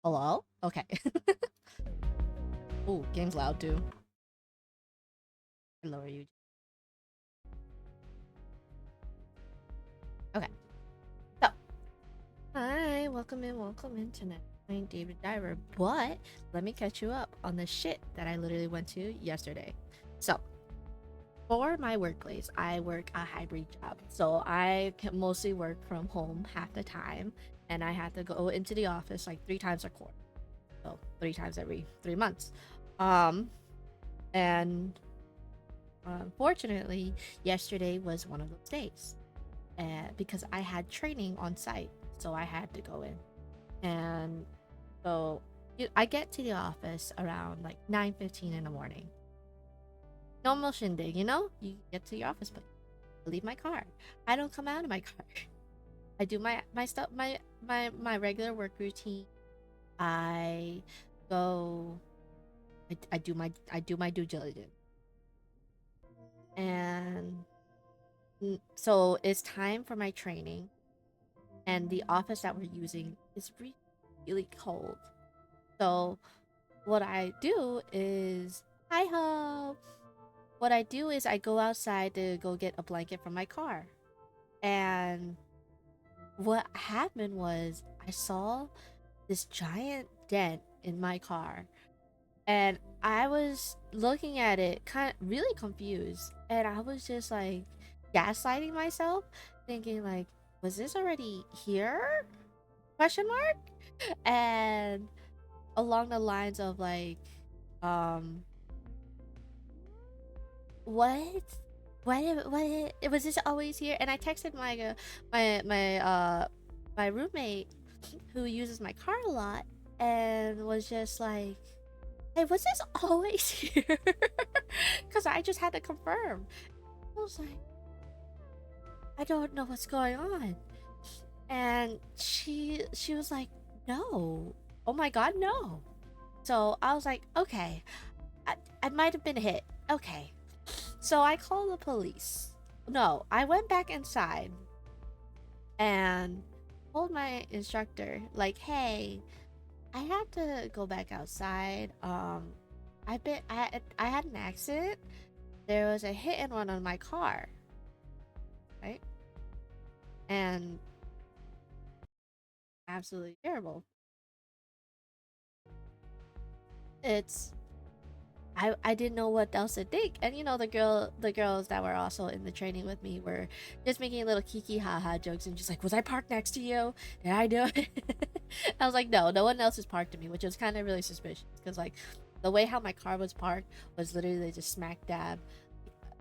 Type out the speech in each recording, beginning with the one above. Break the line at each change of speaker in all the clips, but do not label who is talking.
Hello? Okay. Ooh, game's loud too. Lower you. Okay. So, hi, welcome in tonight. I'm David Diver, but let me catch you up on the shit that I literally went to yesterday. So, for my workplace, I work a hybrid job. So, I can mostly work from home half the time, and I have to go into the office like 3 times a quarter. So, 3 times every 3 months. Um, and Unfortunately, yesterday was one of those days because I had training on site, so I had to go in. And so I get to the office around like 9:15 in the morning. Normal shindig, you get to your office, but I leave my car. I don't come out of my car. I do my stuff, my regular work routine. I go. I do my due diligence, and so it's time for my training, and the office that we're using is really cold. So what I do is hi ho. What I do is I go outside to go get a blanket from my car. And what happened was I saw this giant dent in my car. And I was looking at it kind of really confused. And I was just like gaslighting myself, thinking like, was this already here? Question mark? And along the lines of like, um, what? What? Was this always here? And I texted my roommate who uses my car a lot and was just like, hey, was this always here? Because I just had to confirm. I was like, I don't know what's going on. And she was like, no. Oh my god, no. So I was like, okay, I might have been hit. Okay. So I called the police. No, I went back inside and told my instructor, like, hey, I had to go back outside. I had an accident. There was a hit and run on my car, right? And absolutely terrible. It's I didn't know what else to think. And the girls that were also in the training with me were just making little kiki haha jokes and just like, was I parked next to you? Did I do it? I was like, no one else is parked to me, which was kind of really suspicious because like the way how my car was parked was literally just smack dab.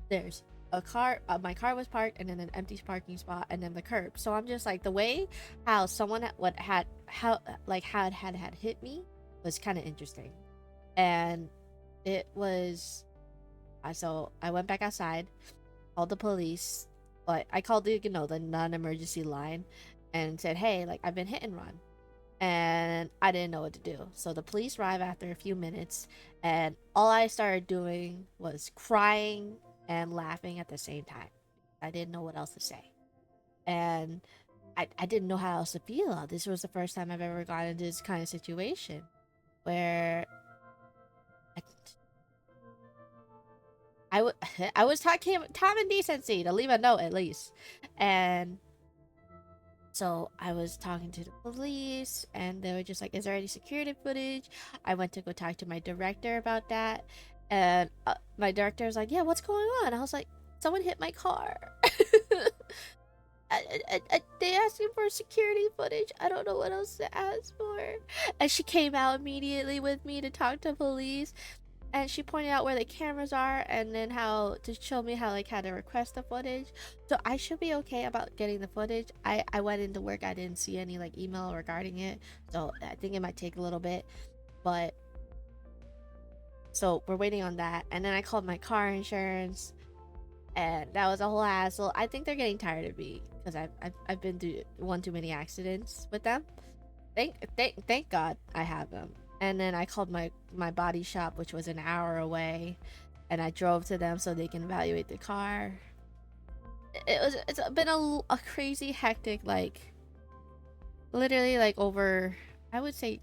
There's a car, my car was parked, and then an empty parking spot, and then the curb. So I'm just like, the way how someone what had how like how it had hit me was kind of interesting. And it was so I went back outside, called the police, but I called the non-emergency line and said, hey, like, I've been hit and run, and I didn't know what to do. So the police arrived after a few minutes, and all I started doing was crying and laughing at the same time. I didn't know what else to say, and I didn't know how else to feel. This was the first time I've ever gotten into this kind of situation where I, I was talking common decency to leave a note at least. And so I was talking to the police, and they were just like, is there any security footage? I went to go talk to my director about that, and my director was like, yeah, what's going on? I was like, someone hit my car. They asking for security footage. I don't know what else to ask for. And she came out immediately with me to talk to police, and she pointed out where the cameras are, and then how to show me how to request the footage. So I should be okay about getting the footage. I went into work, I didn't see any like email regarding it, so I think it might take a little bit. But so we're waiting on that, and then I called my car insurance, and that was a whole hassle. I think they're getting tired of me because I've been through one too many accidents with them. Thank God I have them. And then I called my body shop, which was an hour away, and I drove to them so they can evaluate the car. It's been a crazy hectic, like literally like over, I would say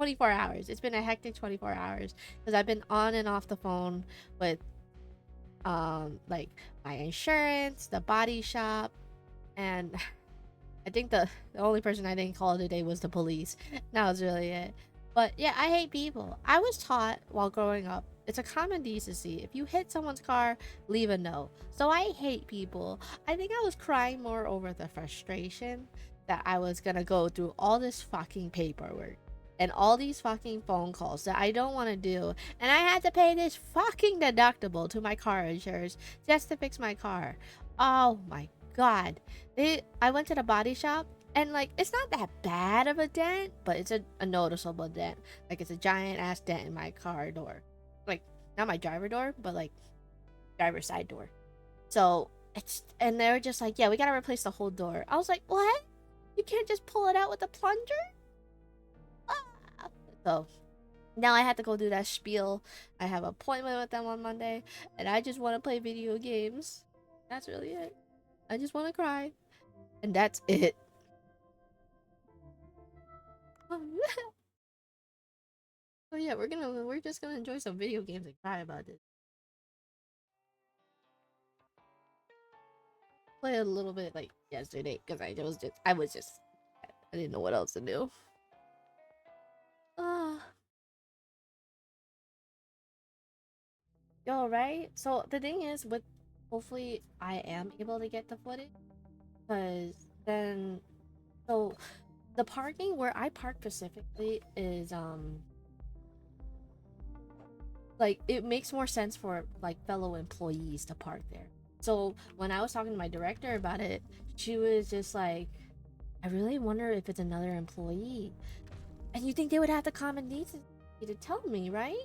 24 hours. It's been a hectic 24 hours because I've been on and off the phone with like my insurance, the body shop, and I think the only person I didn't call today was the police. That was really it. But yeah, I hate people. I was taught while growing up, it's a common decency. If you hit someone's car, leave a note. So I hate people. I think I was crying more over the frustration that I was gonna go through all this fucking paperwork and all these fucking phone calls that I don't want to do. And I had to pay this fucking deductible to my car insurance just to fix my car. Oh my god. I went to the body shop and like it's not that bad of a dent, but it's a noticeable dent. Like it's a giant ass dent in my car door. Like not my driver door, but like driver's side door. So it's and they were just like, yeah, we gotta replace the whole door. I was like, what? You can't just pull it out with a plunger? Ah. So now I had to go do that spiel. I have an appointment with them on Monday, and I just want to play video games. That's really it. I just want to cry. And that's it. So yeah, we're just gonna enjoy some video games and cry about this. Play a little bit like yesterday because I didn't know what else to do. Ah, yo, right? So the thing is, with hopefully I am able to get the footage, because then so the parking where I park specifically is like it makes more sense for like fellow employees to park there. So when I was talking to my director about it, she was just like, I really wonder if it's another employee. And you think they would have the common decency to tell me, right?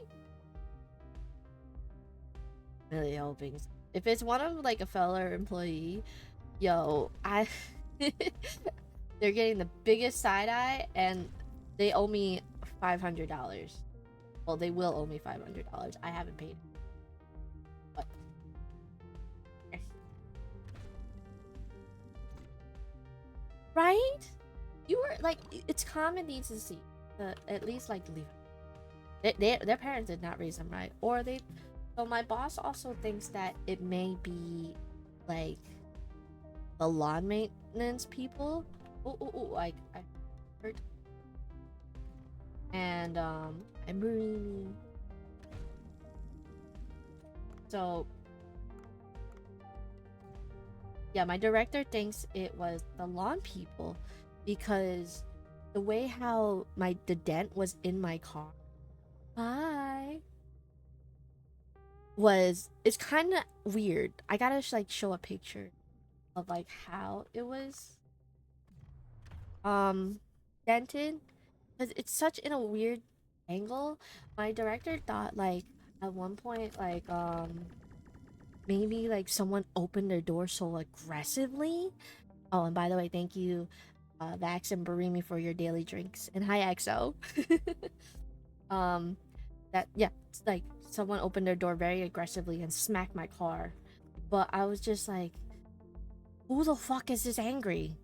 Really hoping so. If it's one of like a fellow employee, yo, they're getting the biggest side eye and they owe me $500. Well, they will owe me $500. I haven't paid. But right? You were like, it's common decency to at least like leave. Their parents did not raise them right, or they. So my boss also thinks that it may be like the lawn maintenance people. I heard. And I'm really. So yeah, my director thinks it was the lawn people because the way how the dent was in my car. Hi. It's kind of weird. I gotta like show a picture of like how it was dented because it's such in a weird angle. My director thought like at one point like maybe like someone opened their door so aggressively. Oh, and by the way, thank you, Vax and Barimi for your daily drinks. And hi, XO. um, that yeah, it's like someone opened their door very aggressively and smacked my car. But I was just like, who the fuck is this angry?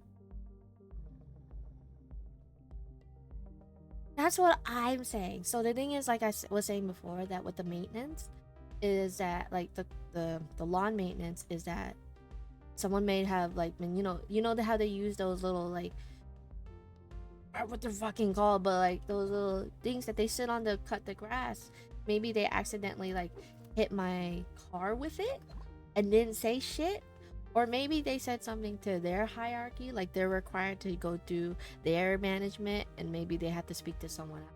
That's what I'm saying. So the thing is, like I was saying before, that with the maintenance, is that like the lawn maintenance is that someone may have like been how they use those little like what they're fucking called, but like those little things that they sit on to cut the grass. Maybe they accidentally like hit my car with it and didn't say shit, or maybe they said something to their hierarchy, like they're required to go through their management and maybe they have to speak to someone else.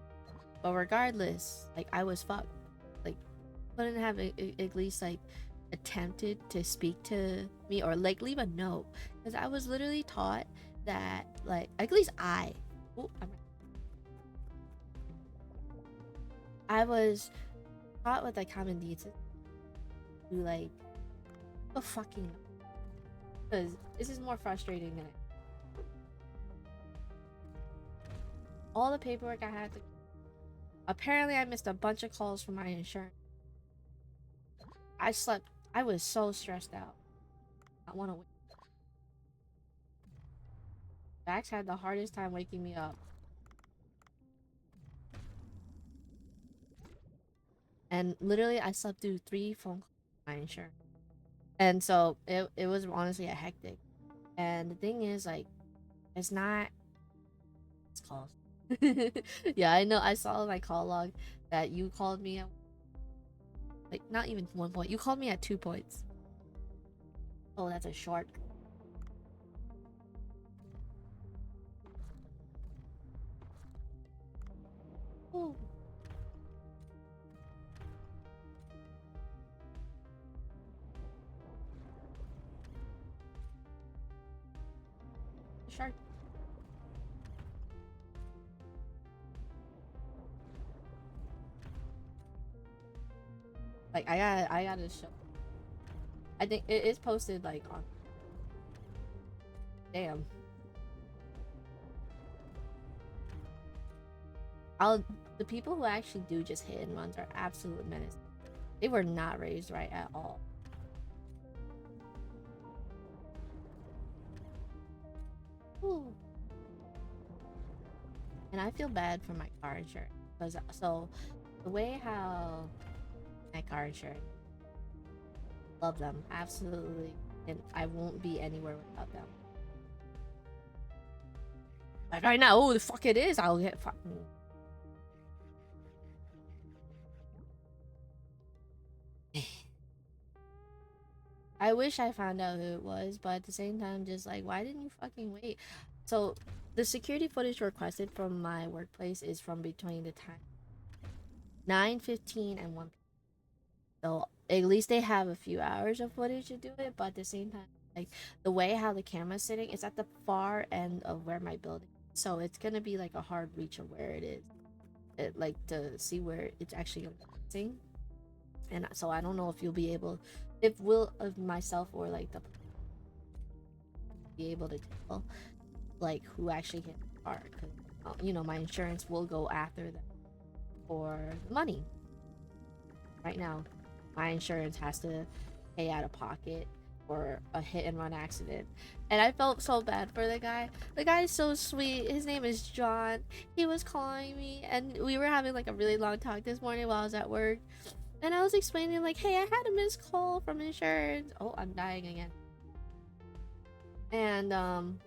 But regardless, like I was fucked. Like couldn't have at least like attempted to speak to me or like leave a note, because I was literally taught that like at least I was taught with like common decency to like a fucking, because this is more frustrating than all the paperwork I had to. Apparently, I missed a bunch of calls from my insurance. I was so stressed out. I want to wake. Max had the hardest time waking me up. And literally I slept through 3 phone calls with my insurance. And so it was honestly a hectic. And the thing is, like, it's not it's calls. Yeah, I know. I saw my call log that you called me at, like, not even 1 point. You called me at 2 points. Oh, that's a short. Oh. Shark. Like, I gotta show. I think it is posted like on. Damn. I'll the people who actually do just hit and runs are absolute menace. They were not raised right at all. Ooh. And I feel bad for my car insurance because so the way how my car insurance, love them absolutely, and I won't be anywhere without them. Like right now, oh the fuck it is, I'll get fucking. I wish I found out who it was, but at the same time, just like, why didn't you fucking wait? So, the security footage requested from my workplace is from between the time 9:15 and 1 p.m. So, at least they have a few hours of footage to do it, but at the same time, like, the way how the camera's sitting, it's at the far end of where my building is. So, it's gonna be like a hard reach of where it is. Like, to see where it's actually sing. And so, I don't know if you'll be able, if will of myself or like the be able to tell like who actually hit the car, because you know, my insurance will go after them for the money. Right now my insurance has to pay out of pocket for a hit and run accident, and I felt so bad for the guy. The guy is so sweet. His name is John. He was calling me and we were having like a really long talk this morning while I was at work, and I was explaining like, hey, I had a missed call from insurance. Oh, I'm dying again. And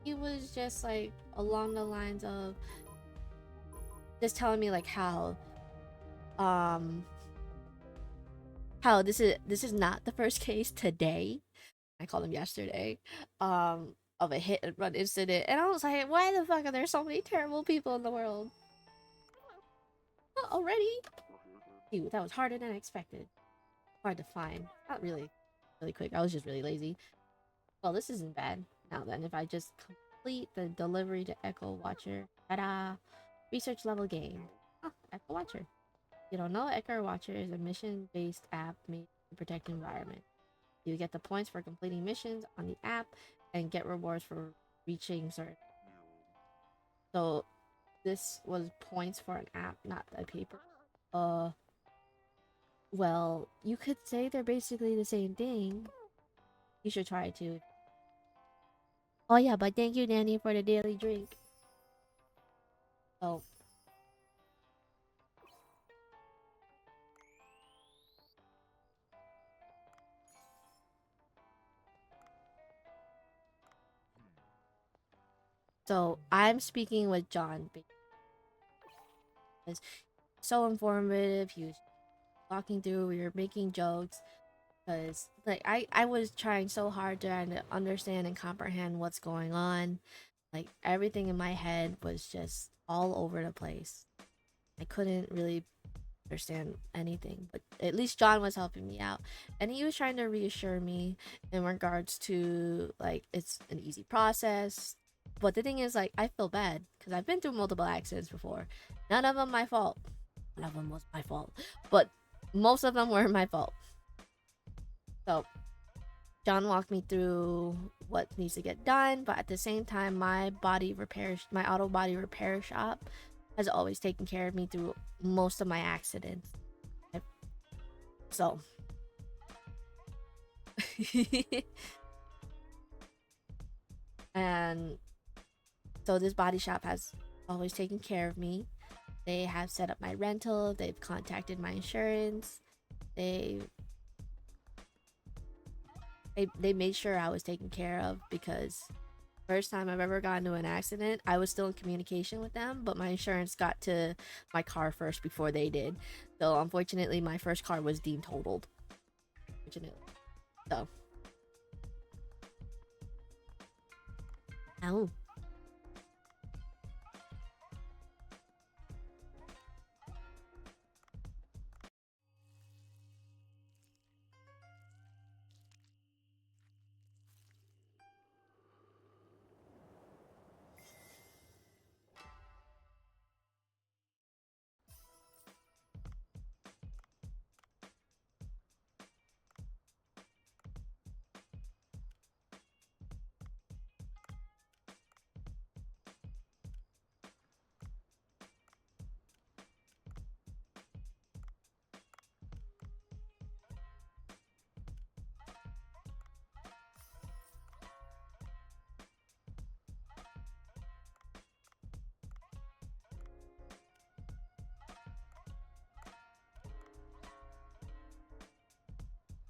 he was just like along the lines of just telling me like um how this is not the first case today. I called him yesterday, of a hit and run incident, and I was like, why the fuck are there so many terrible people in the world? Not already? Dude, that was harder than I expected. Hard to find. Not really quick. I was just really lazy. Well, this isn't bad. Now then, if I just complete the delivery to Echo Watcher, ta-da! Research level game. Oh, Echo Watcher. You don't know, Echo Watcher is a mission-based app made to protect the environment. You get the points for completing missions on the app and get rewards for reaching certain. So this was points for an app, not a paper. Well, you could say they're basically the same thing. You should try it too. Oh yeah, but thank you, Danny, for the daily drink. Oh. So I'm speaking with John. Because so informative. He was walking through. We were making jokes. Because like I was trying so hard to understand and comprehend what's going on. Like everything in my head was just all over the place. I couldn't really understand anything, but at least John was helping me out, and he was trying to reassure me in regards to like it's an easy process. But the thing is, like, I feel bad because I've been through multiple accidents before. None of them my fault. None of them was my fault, but most of them were my fault. So John walked me through what needs to get done, but at the same time, my auto body repair shop has always taken care of me through most of my accidents. So and so this body shop has always taken care of me. They have set up my rental. They've contacted my insurance. They they made sure I was taken care of, because first time I've ever gotten into an accident, I was still in communication with them, but my insurance got to my car first before they did. So unfortunately, my first car was deemed totaled. Unfortunately. So. Ow.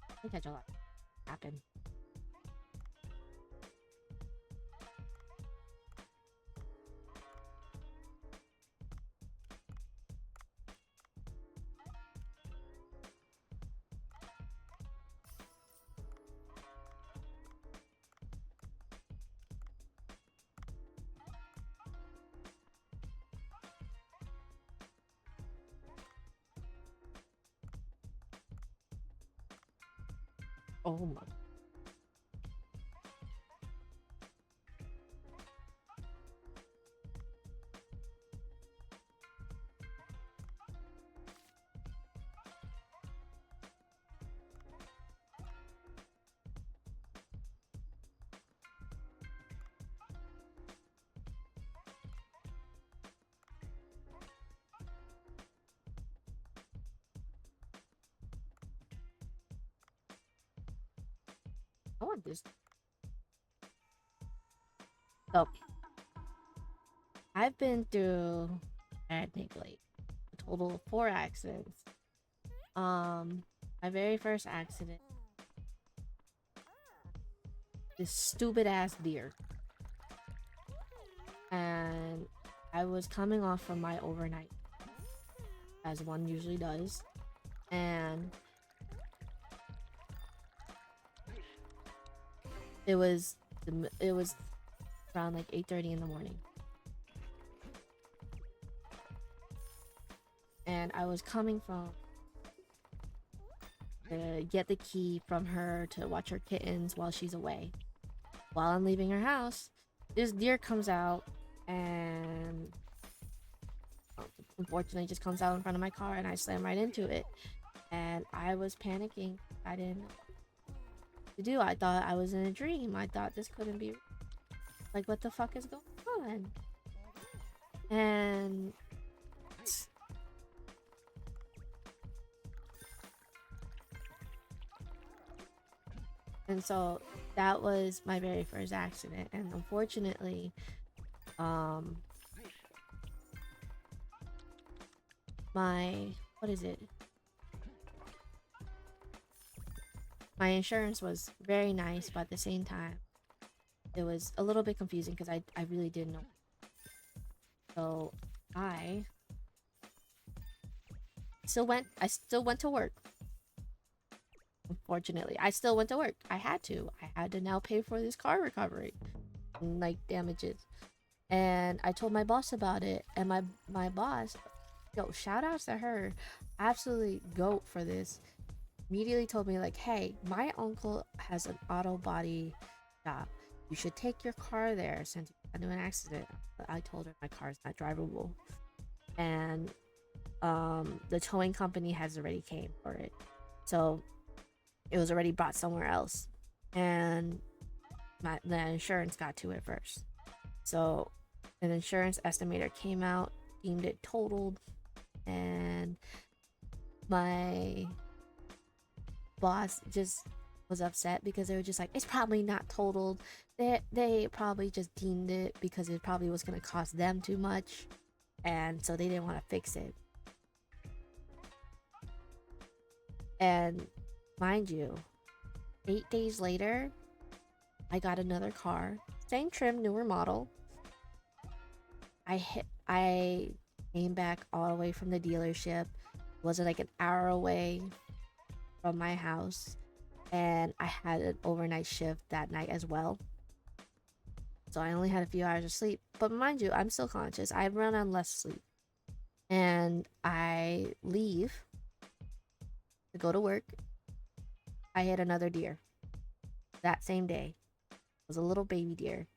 I think that's a lot happened. Oh my. I want this. So, I've been through, I think, like a total of 4 accidents. My very first accident, this stupid ass deer, and I was coming off from my overnight, as one usually does, and it was around like 8:30 in the morning, and I was coming from to get the key from her to watch her kittens while she's away. While I'm leaving her house, this deer comes out and unfortunately just comes out in front of my car, and I slam right into it. And I was panicking. I didn't know what to do. I thought I was in a dream. I thought this couldn't be, like, what the fuck is going on? And so that was my very first accident, and unfortunately, my my insurance was very nice, but at the same time it was a little bit confusing because I really didn't know. So I still went to work. Unfortunately, I still went to work. I had to now pay for this car recovery and, like, damages. And I told my boss about it, and my boss, yo, shout outs to her, absolutely goat for this, immediately told me, like, hey, my uncle has an auto body shop. You should take your car there since you got into an accident. But I told her my car's not drivable. And the towing company has already came for it. So it was already brought somewhere else. And the insurance got to it first. So an insurance estimator came out, deemed it totaled, and my boss just was upset because they were just like, it's probably not totaled. They probably just deemed it because it probably was going to cost them too much, and so they didn't want to fix it. And mind you, 8 days later, I got another car, same trim, newer model. I came back all the way from the dealership. It was like an hour away from my house, and I had an overnight shift that night as well. So I only had a few hours of sleep. But mind you, I'm still conscious. I run on less sleep. And I leave to go to work. I hit another deer that same day. It was a little baby deer.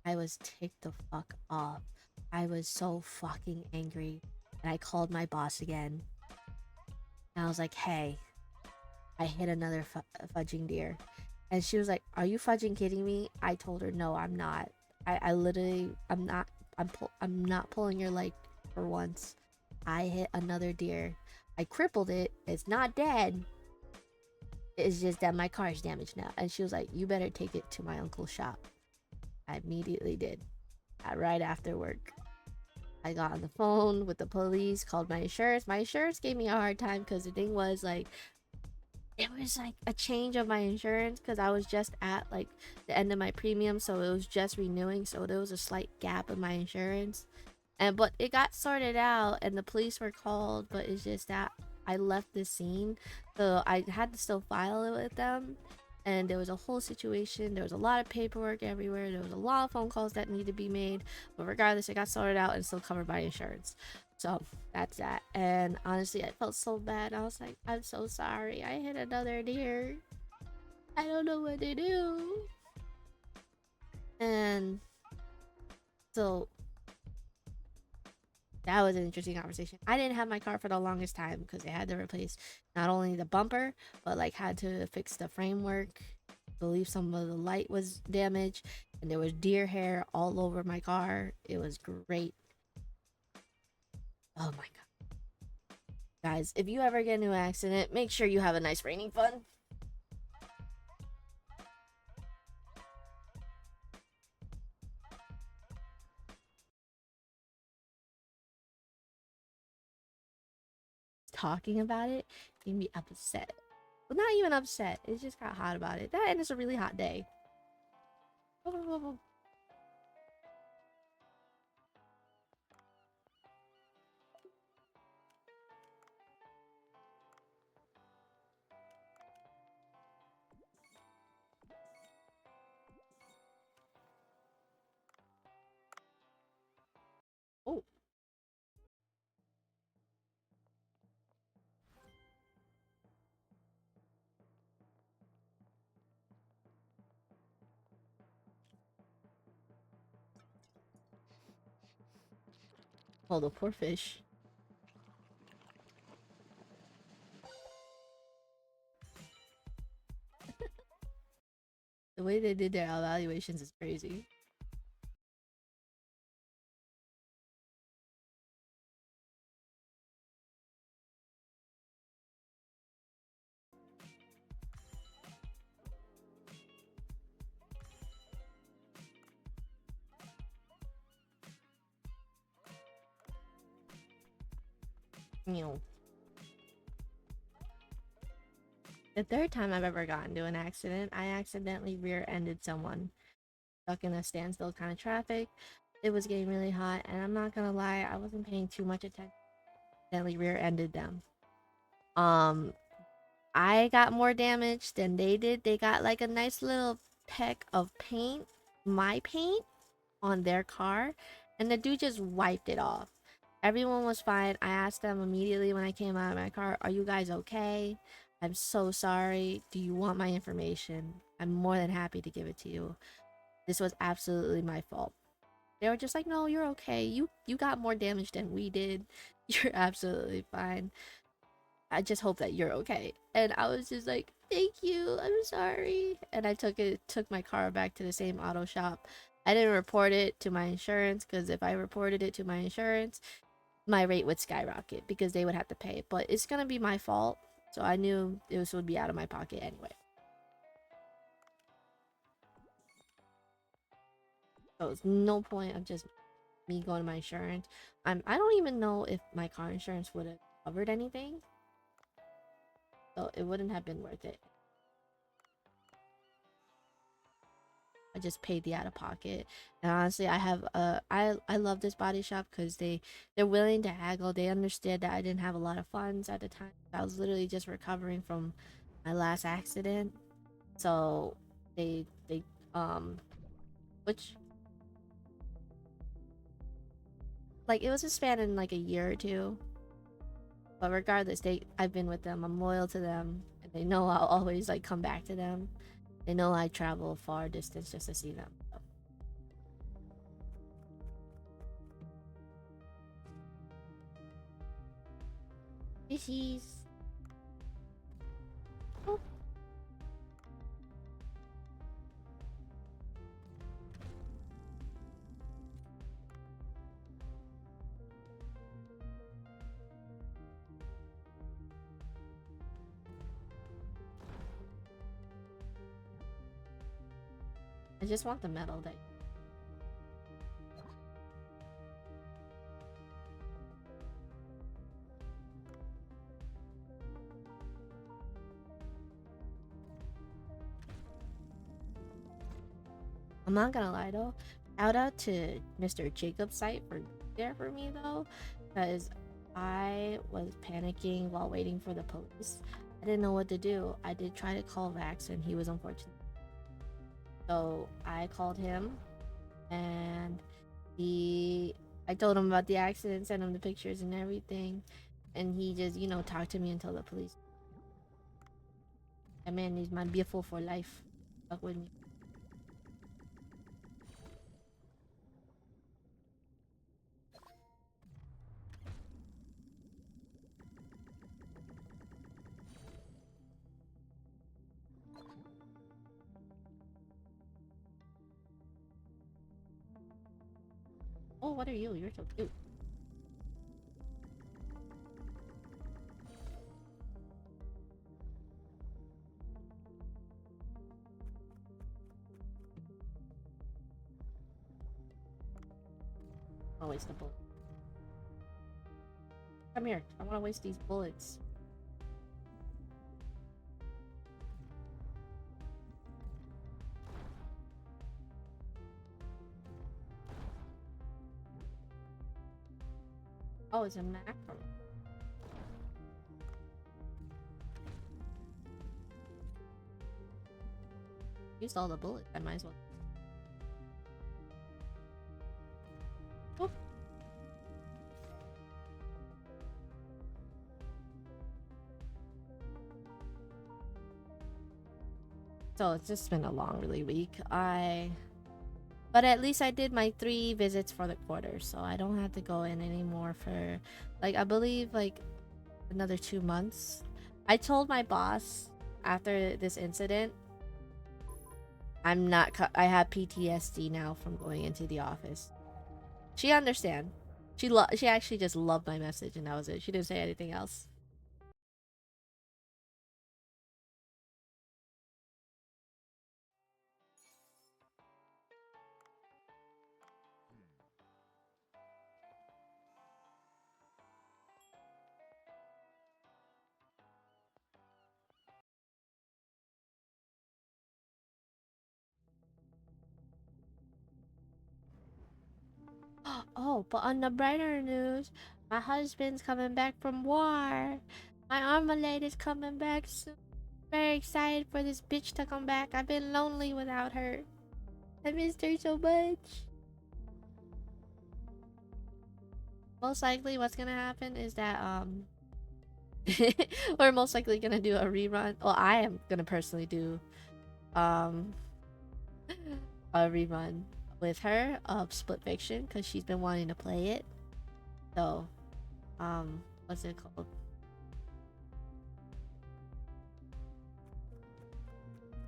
I was ticked the fuck off. I was so fucking angry. And I called my boss again. And I was like, hey, I hit another fudging deer. And she was like, are you fudging kidding me? I told her, no, I'm not. I literally, I'm not pulling your leg for once. I hit another deer. I crippled it. It's not dead. It's just that my car is damaged now. And she was like, you better take it to my uncle's shop. I immediately did. Right after work. I got on the phone with the police, called my insurance. My insurance gave me a hard time because the thing was like, it was like a change of my insurance because I was just at like the end of my premium, so it was just renewing, so there was a slight gap in my insurance. But it got sorted out and the police were called, but it's just that I left the scene, so I had to still file it with them. And there was a whole situation, there was a lot of paperwork everywhere, there was a lot of phone calls that need to be made, but regardless, it got sorted out and still covered by insurance. So that's that. And honestly, I felt so bad. I was like, I'm so sorry, I hit another deer, I don't know what to do. And so that was an interesting conversation. I didn't have my car for the longest time because they had to replace not only the bumper, but like had to fix the framework. I believe some of the light was damaged, and there was deer hair all over my car. It was great. Oh my god. Guys, if you ever get into an accident, make sure you have a nice raining fun. Talking about it made me upset. Well, not even upset. It just got hot about it. That, and it's a really hot day. Oh. Oh, the poor fish. The way they did their evaluations is crazy. You know, the third time I've ever gotten into an accident, I accidentally rear-ended someone. Stuck in a standstill kind of traffic. It was getting really hot, and I'm not gonna lie, I wasn't paying too much attention. Accidentally rear-ended them. I got more damage than they did. They got like a nice little peck of paint, my paint, on their car, and the dude just wiped it off. Everyone was fine. I asked them immediately when I came out of my car, are you guys okay? I'm so sorry. Do you want my information? I'm more than happy to give it to you. This was absolutely my fault. They were just like, no, you're okay. You got more damage than we did. You're absolutely fine. I just hope that you're okay. And I was just like, thank you, I'm sorry. And I took my car back to the same auto shop. I didn't report it to my insurance because if I reported it to my insurance, my rate would skyrocket because they would have to pay. But it's gonna be my fault, so I knew this would be out of my pocket anyway. So it's no point of just me going to my insurance. I don't even know if my car insurance would have covered anything, so it wouldn't have been worth it. I just paid the out of pocket, and honestly, I love this body shop because they're willing to haggle. They understood that I didn't have a lot of funds at the time. I was literally just recovering from my last accident, so they um which like it was a span in like a year or two, but regardless, I've been with them. I'm loyal to them, and they know I'll always like come back to them. They know I travel far distance just to see them. So. Fishies. Oh. I just want the medal that. I'm not gonna lie though. Shout out to Mr. Jacob's site for there for me though, because I was panicking while waiting for the police. I didn't know what to do. I did try to call Vax and he was unfortunate. So I called him and I told him about the accident, sent him the pictures and everything, and he just, you know, talked to me until the police. That man is my beautiful for life. Fuck with me. Oh, what are you? You're so cute. I'll waste a bullet. Come here. I want to waste these bullets. Oh, it's a macro. Used all the bullets. I might as well. Oh. So it's just been a long, really week. But at least I did my 3 visits for the quarter, so I don't have to go in anymore for, like, I believe, like, another 2 months. I told my boss after this incident, I have PTSD now from going into the office. She understand. She actually just loved my message and that was it. She didn't say anything else. Oh, but on the brighter news, my husband's coming back from war. My Armalade is coming back soon. Very excited for this bitch to come back. I've been lonely without her. I missed her so much. Most likely what's gonna happen is that we're most likely gonna do a rerun. Well, I am gonna personally do um a rerun with her of Split Fiction because she's been wanting to play it. So, what's it called?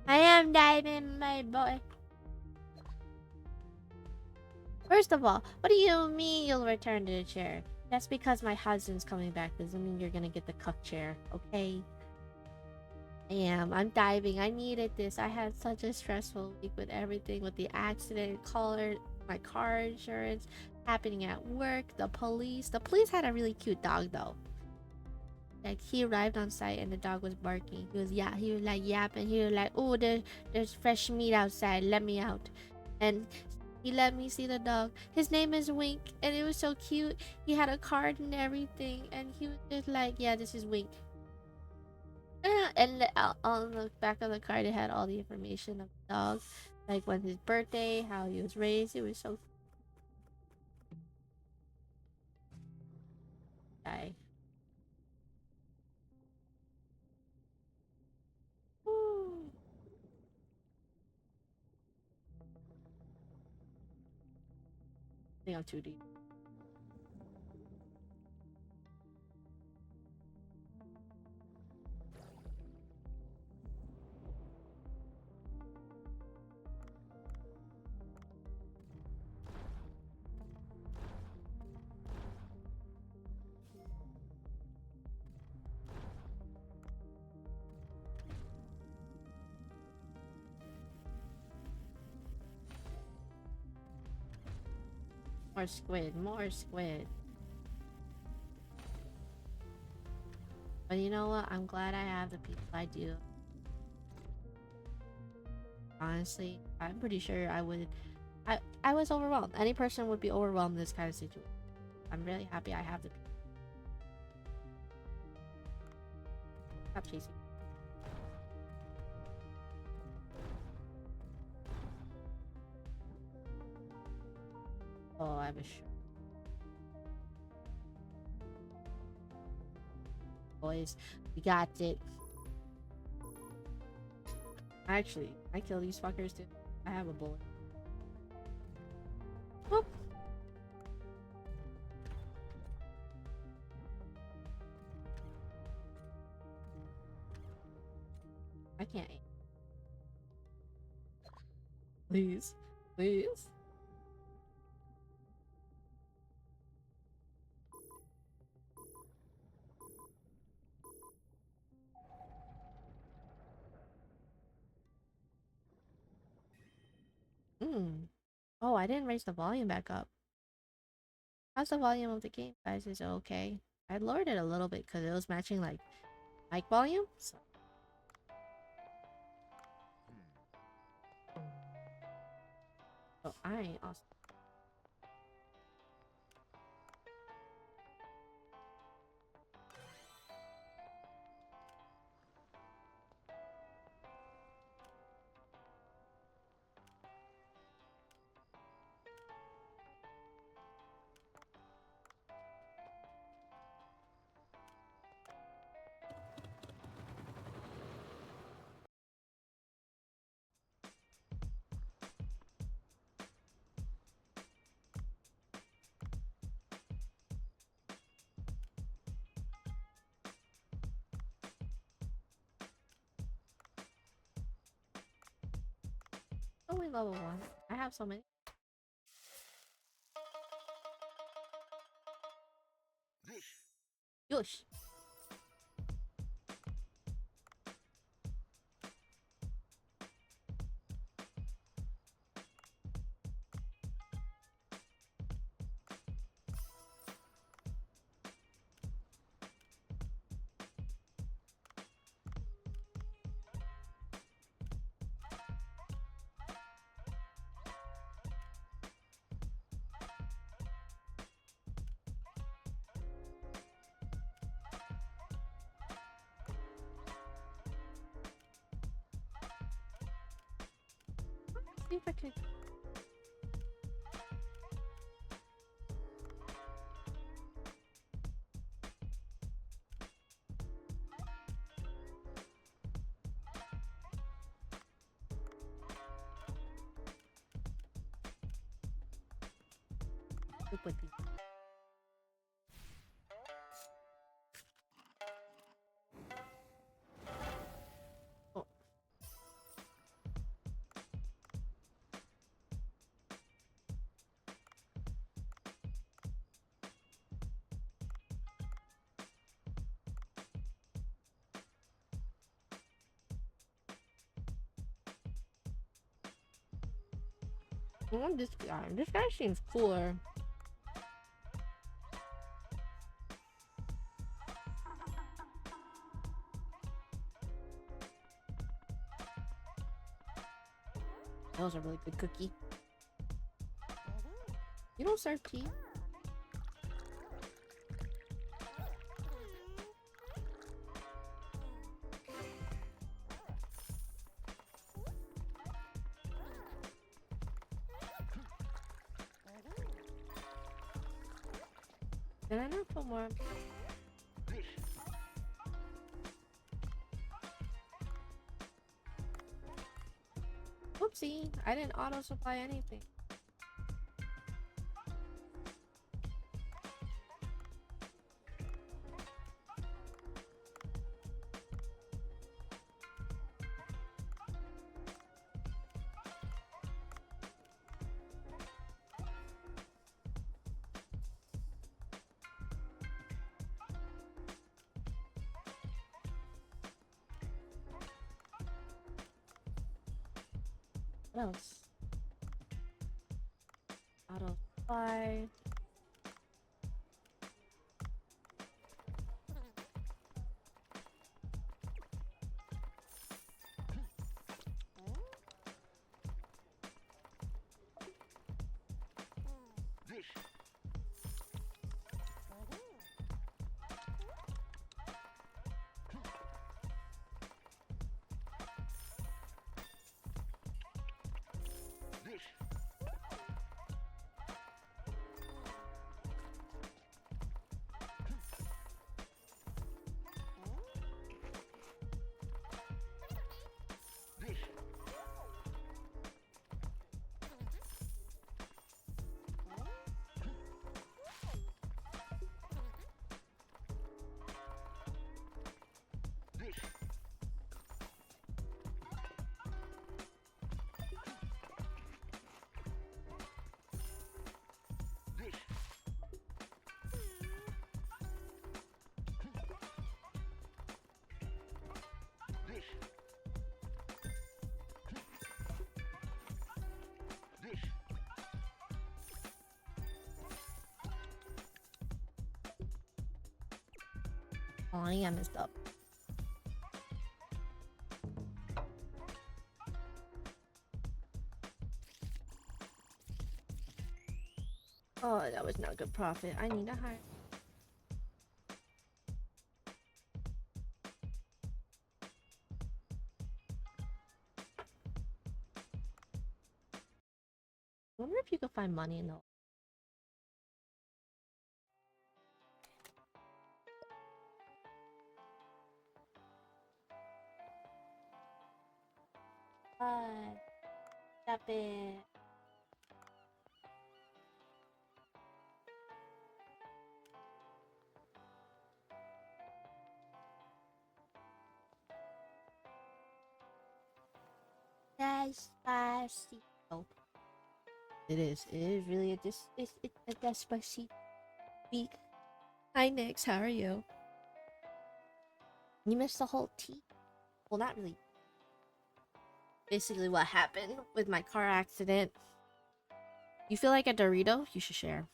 I am diving, my boy. First of all, what do you mean you'll return to the chair? That's because my husband's coming back. Doesn't mean you're gonna get the cuck chair, okay? I am. I'm diving. I needed this. I had such a stressful week with everything, with the accident, caller. my car insurance, happening at work, the police. The police had a really cute dog though. Like he arrived on site and the dog was barking. He was like yapping. He was like, "Oh, there's fresh meat outside. Let me out." And he let me see the dog. His name is Wink, and it was so cute. He had a card and everything, and he was just like, "Yeah, this is Wink." And on the back of the card, it had all the information of the dog, like when his birthday, how he was raised. It was so guy. I think I'm too deep. More squid, more squid. But you know what? I'm glad I have the people I do. Honestly, I'm pretty sure I would. I was overwhelmed. Any person would be overwhelmed in this kind of situation. I'm really happy I have the people. Stop chasing. Oh, I have a shirt. Boys, we got it. Actually, I kill these fuckers too. I have a bullet. Whoop. I can't aim. Please. Please. Hmm. Oh, I didn't raise the volume back up. How's the volume of the game, guys? Is it okay? I lowered it a little bit because it was matching like mic volume. So. Oh, I ain't awesome. Only level 1. I have so many. Yosh. See if I can. With these. Oh. This guy. This guy seems cooler. That was a really good cookie. You don't serve tea? Did I not put more? Whoopsie, I didn't auto supply anything. What else? Auto supply. Oh, yeah, I messed up. Oh, that was not good profit. I need to hire. I wonder if you could find money in the. Stop it. Despacito. It is. It is really a it's a despacito beat. Hi, Nix. How are you? You missed the whole tea. Well, not really. Basically, what happened with my car accident. You feel like a Dorito? You should share.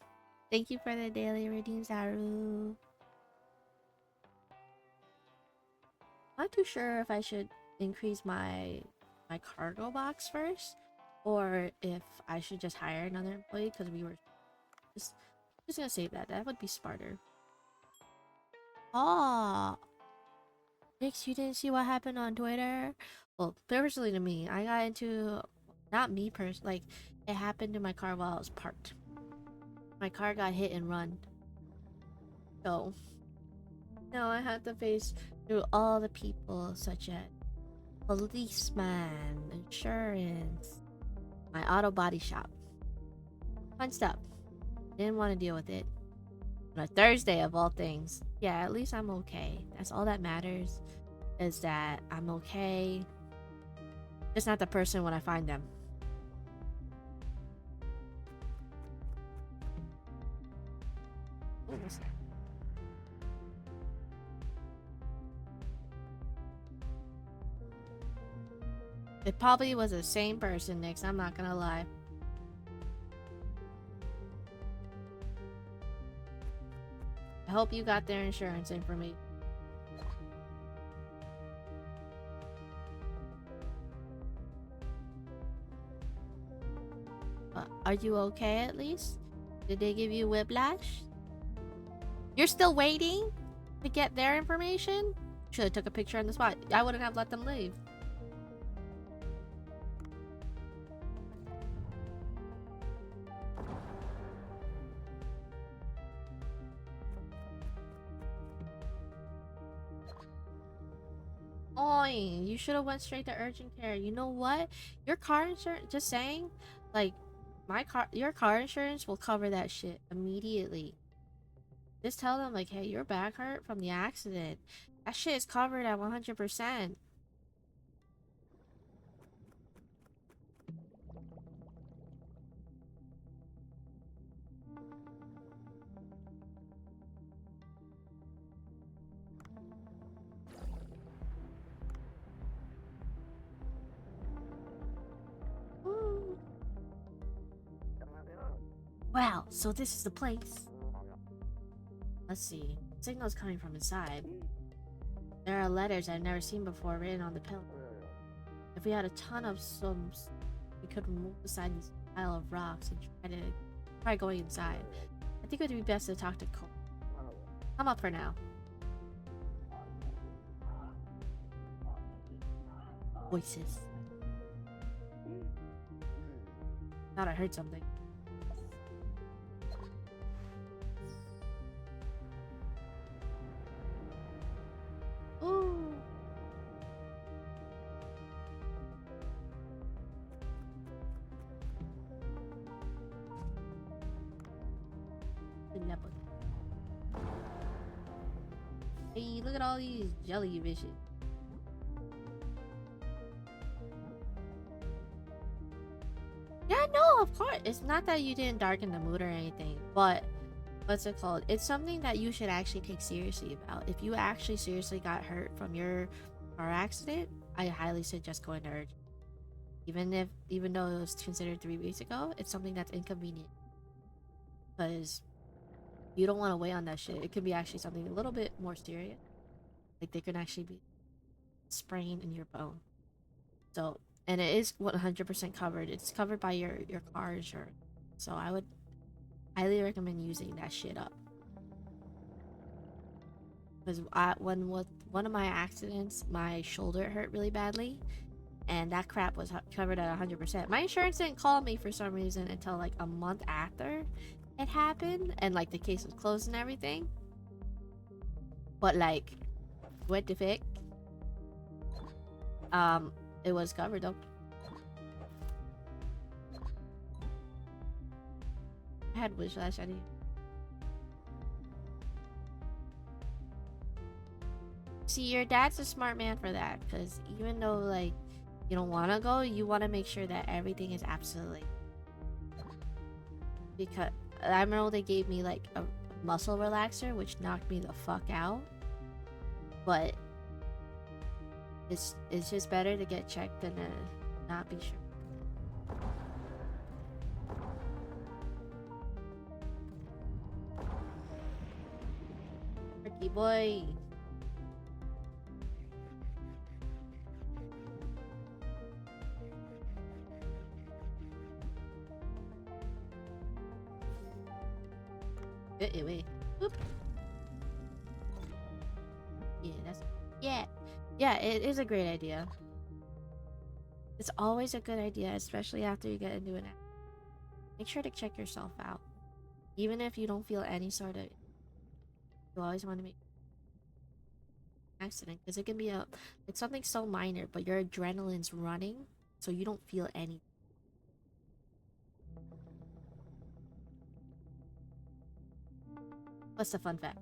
Thank you for the daily redeem, Zaru. Not too sure if I should increase my cargo box first, or if I should just hire another employee because we were just gonna save that. That would be smarter. Oh, Nix, you didn't see what happened on Twitter? Well, personally to me, I got into not me like it happened to my car while I was parked. My car got hit and run. So now I have to face through all the people such as policeman, insurance, my auto body shop. Fun stuff. Didn't want to deal with it. On a Thursday of all things. Yeah, at least I'm okay. That's all that matters, is that I'm okay. Just not the person when I find them. What was that? It probably was the same person, Nix. I'm not gonna lie. I hope you got their insurance information. Are you okay at least? Did they give you whiplash? You're still waiting to get their information? Should have took a picture on the spot. I wouldn't have let them leave. Oi, you should have went straight to urgent care. You know what? Your car insurance, just saying, like, your car insurance will cover that shit immediately. Just tell them, like, hey, your back hurt from the accident. That shit is covered at 100%. Woo. Wow, so this is the place. Let's see. Signal's coming from inside. There are letters I've never seen before written on the pillar. If we had a ton of sums, we could remove beside these pile of rocks and try going inside. I think it would be best to talk to Cole. Come up for now. Voices. Thought I heard something. Ooh. Hey, look at all these jellyfishes. Yeah, no, of course. It's not that you didn't darken the mood or anything, but what's it called? It's something that you should actually take seriously about. If you actually seriously got hurt from your car accident, I highly suggest going to urgent. Even though it was considered 3 weeks ago, it's something that's inconvenient. Because you don't want to wait on that shit. It could be actually something a little bit more serious. Like they could actually be sprain in your bone. So, and it is 100% covered. It's covered by your car insurance. So I would highly recommend using that shit up. Because when with one of my accidents, my shoulder hurt really badly, and that crap was covered at 100%. My insurance didn't call me for some reason until like a month after it happened, and like the case was closed and everything. But like, what the fuck? It was covered though. I had whiplash. I didn't. See, your dad's a smart man for that, because even though like you don't want to go, you want to make sure that everything is absolutely. Because I remember they gave me like a muscle relaxer, which knocked me the fuck out. But it's just better to get checked than to not be sure. Ricky boy. Wait. Oop. Yeah, it is a great idea. It's always a good idea, especially after you get into an accident. Make sure to check yourself out. Even if you don't feel any sort of, you always want to make an accident, because it can be it's something so minor, but your adrenaline's running, so you don't feel anything. What's the fun fact?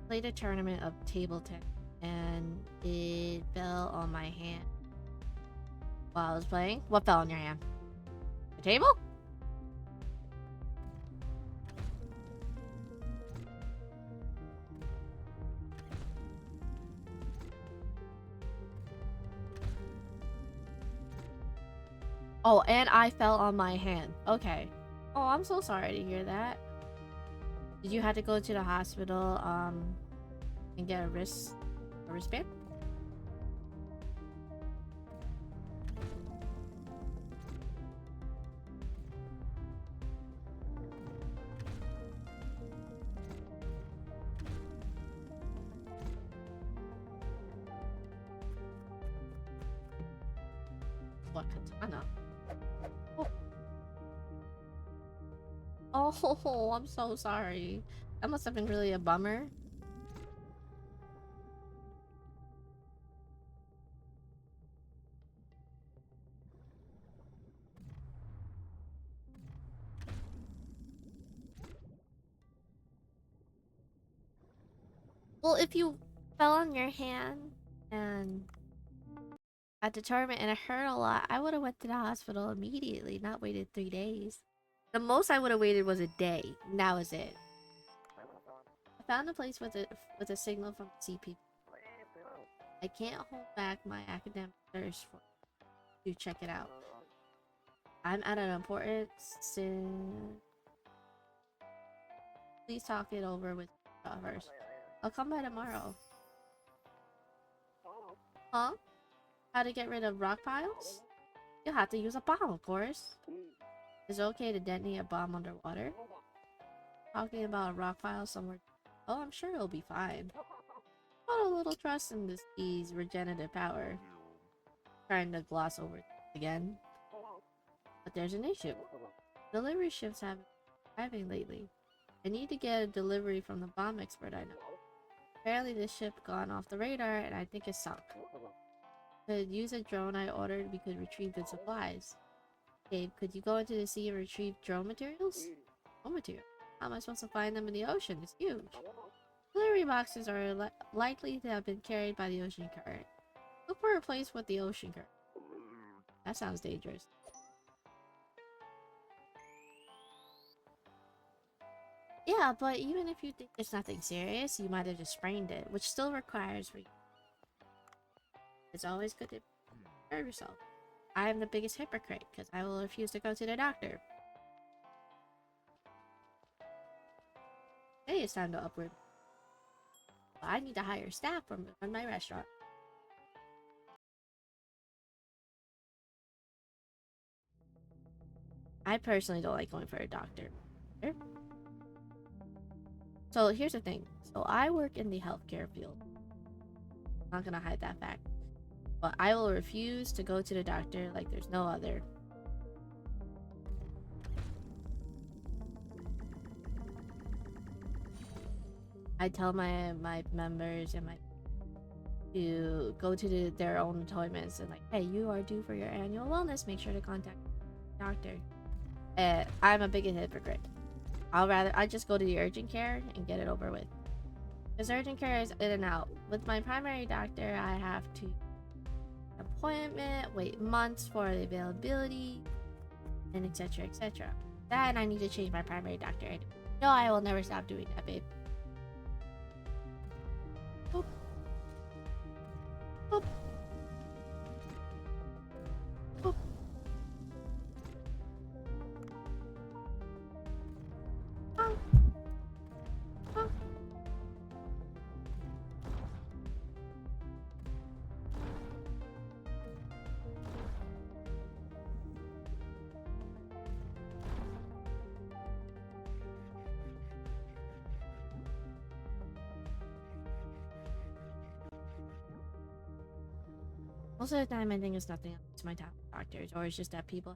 Played a tournament of table tennis, and it fell on my hand. while I was playing. What fell on your hand? The table? Oh, and I fell on my hand. Okay. Oh, I'm so sorry to hear that. Did you have to go to the hospital, and get a wristband? What katana? Oh, I'm so sorry. That must have been really a bummer. Well, if you fell on your hand and got determined and it hurt a lot, I would have went to the hospital immediately, not waited 3 days. The most I would have waited was a day. And that was it. I found a place with a signal from CP. I can't hold back my academic thirst to check it out. I'm at an important please talk it over with first. I'll come by tomorrow. Huh? How to get rid of rock piles? You'll have to use a bomb, of course. Is it okay to detonate a bomb underwater? Talking about a rock pile somewhere. Oh, I'm sure it'll be fine. Put a little trust in this E's regenerative power. Trying to gloss over it again. But there's an issue. Delivery ships have been arriving lately. I need to get a delivery from the bomb expert I know. Apparently this ship gone off the radar and I think it's sunk. Could use a drone I ordered, we could retrieve the supplies. Gabe, could you go into the sea and retrieve drone materials? Drone material? How am I supposed to find them in the ocean? It's huge. Delivery boxes are likely to have been carried by the ocean current. Look for a place with the ocean current. That sounds dangerous. Yeah, but even if you think it's nothing serious, you might have just sprained it, which still requires It's always good to prepare yourself. I am the biggest hypocrite, because I will refuse to go to the doctor. Hey, it's time to upward. I need to hire staff from run my restaurant. I personally don't like going for a doctor. So here's the thing. So I work in the healthcare field. I'm not gonna hide that fact. But I will refuse to go to the doctor like there's no other. I tell my members and to go to their own appointments and like, hey, you are due for your annual wellness. Make sure to contact the doctor. I'm a big hypocrite. I just go to the urgent care and get it over with. Because urgent care is in and out. With my primary doctor, I have to appointment, wait months for the availability, and etc. etc. Then I need to change my primary doctor. No, I will never stop doing that, babe. Boop. Boop. Boop. Oh. Oh. Most of the time, I think it's nothing to my top doctors, or it's just that people.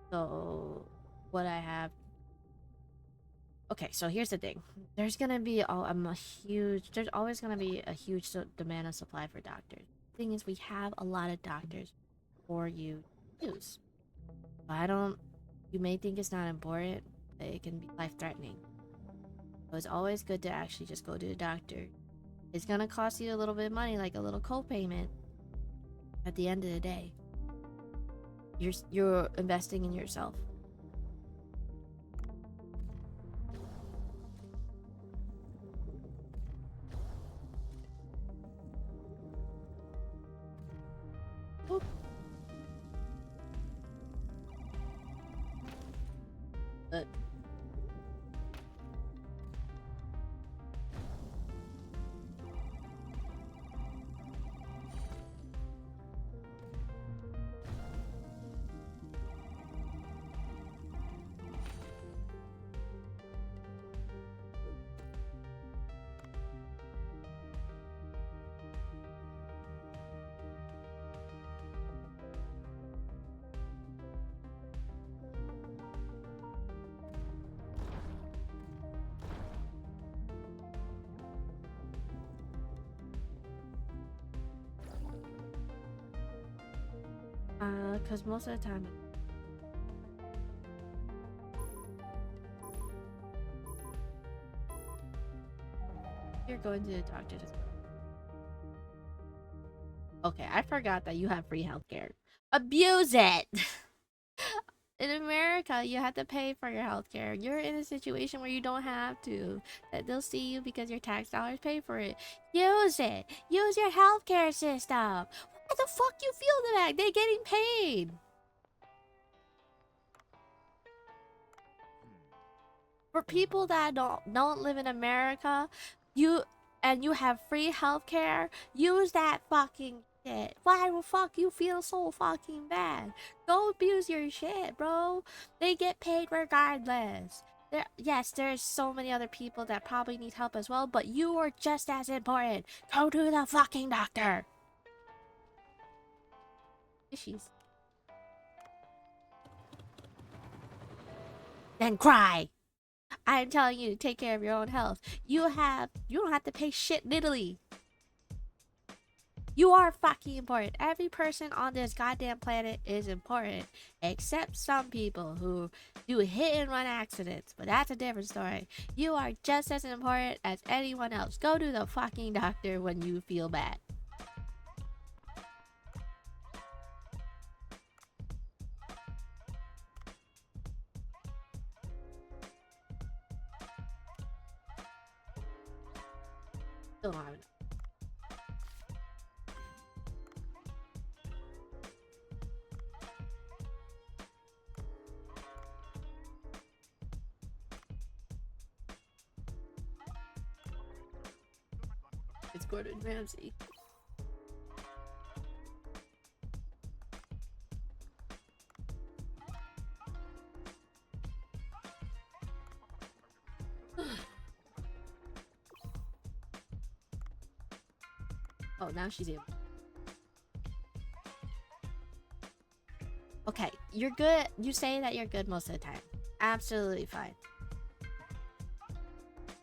So, what I have. Okay, so here's the thing. There's gonna be There's always gonna be a huge demand and supply for doctors. The thing is, we have a lot of doctors for you to use. But I don't. You may think it's not important, but it can be life-threatening. So it's always good to actually just go to the doctor. It's gonna cost you a little bit of money, like a little co-payment. At the end of the day, you're investing in yourself. Oop. But because most of the time you're going to the doctor to... Okay, I forgot that you have free healthcare. Abuse it! In America, you have to pay for your healthcare. You're in a situation where you don't have to. That they'll see you because your tax dollars pay for it. Use it. Use your healthcare system. Why the fuck you feel that? They're getting paid. For people that don't live in America, you have free healthcare, use that fucking shit. Why the fuck you feel so fucking bad? Go abuse your shit, bro. They get paid regardless. Yes, there's so many other people that probably need help as well, but you are just as important. Go to the fucking doctor. Issues. Then cry. I'm telling you to take care of your own health. You don't have to pay shit literally. You are fucking important. Every person on this goddamn planet is important. Except some people who do hit and run accidents. But that's a different story. You are just as important as anyone else. Go to the fucking doctor when you feel bad. Still don't have enough. It's Gordon Ramsay. Oh, now she's able. Okay, you're good. You say that you're good most of the time. Absolutely fine.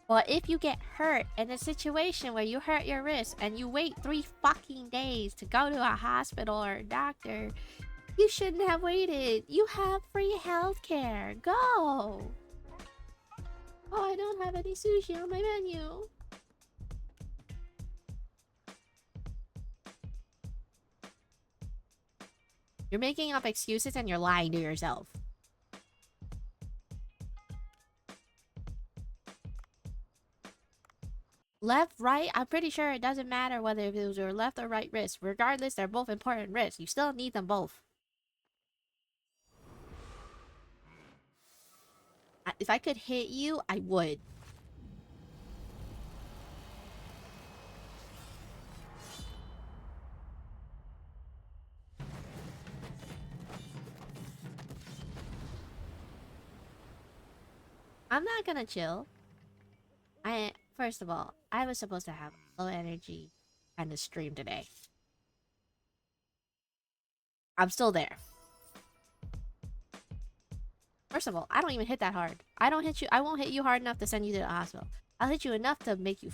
But if you get hurt in a situation where you hurt your wrist and you wait 3 fucking days to go to a hospital or a doctor, you shouldn't have waited. You have free healthcare. Go! Oh, I don't have any sushi on my menu. You're making up excuses and you're lying to yourself. Left, right, I'm pretty sure it doesn't matter whether it was your left or right wrist. Regardless, they're both important wrists. You still need them both. If I could hit you, I would. I'm not gonna chill. First of all, I was supposed to have low energy kind of stream today. I'm still there. First of all, I don't even hit that hard. I won't hit you hard enough to send you to the hospital. I'll hit you enough to make you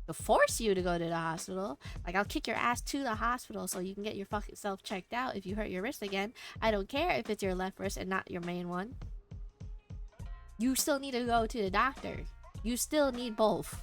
to force you to go to the hospital. Like, I'll kick your ass to the hospital so you can get your fucking self checked out if you hurt your wrist again. I don't care if it's your left wrist and not your main one. You still need to go to the doctor. You still need both.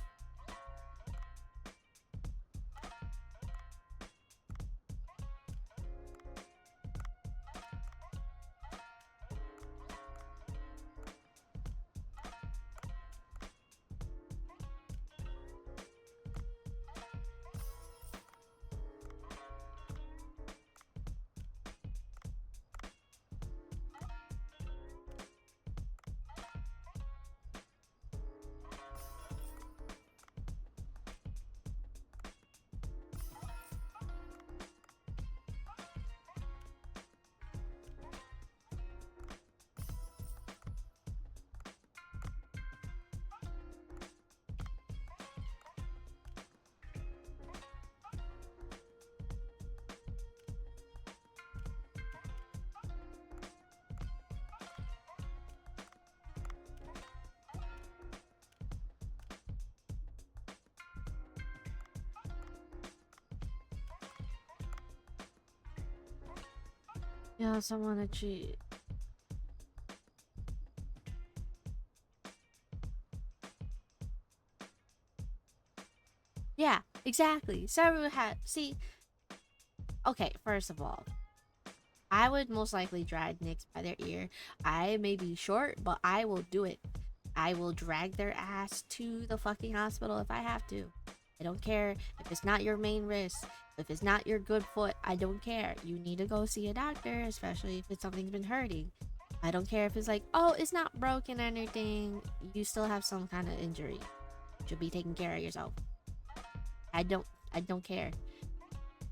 Yeah, someone to cheat. Yeah, exactly. Saru had. See, okay, first of all, I would most likely drag Nyx by their ear. I may be short, but I will do it. I will drag their ass to the fucking hospital if I have to. I don't care if it's not your main risk. If it's not your good foot, I don't care. You need to go see a doctor, especially if it's something's been hurting. I don't care if it's like, oh, it's not broken or anything. You still have some kind of injury. You should be taking care of yourself. I don't care.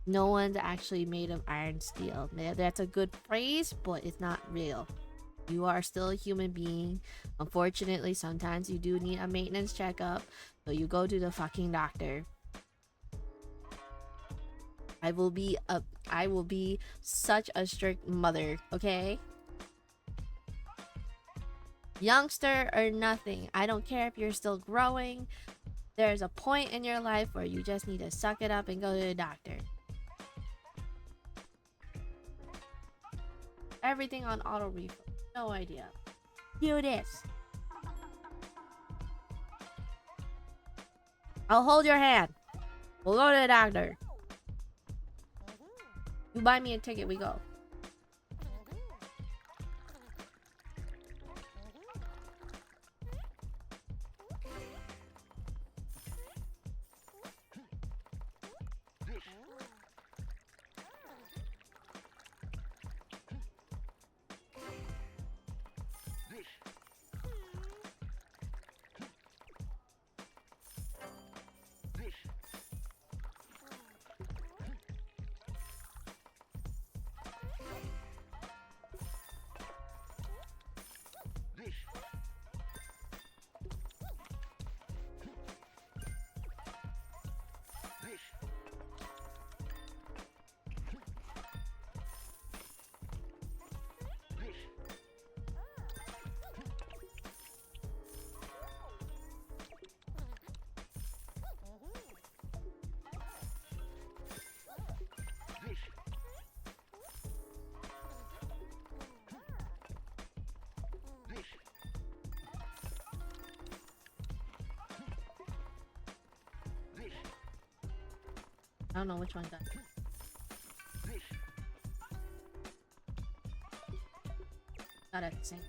No one's actually made of iron steel. That's a good phrase, but it's not real. You are still a human being. Unfortunately, sometimes you do need a maintenance checkup, so you go to the fucking doctor. I will be such a strict mother, okay? Youngster or nothing. I don't care if you're still growing. There's a point in your life where you just need to suck it up and go to the doctor. Everything on auto refill. No idea. Do this. I'll hold your hand. We'll go to the doctor. You buy me a ticket, we go. I don't know which one got it. Got it at the same time.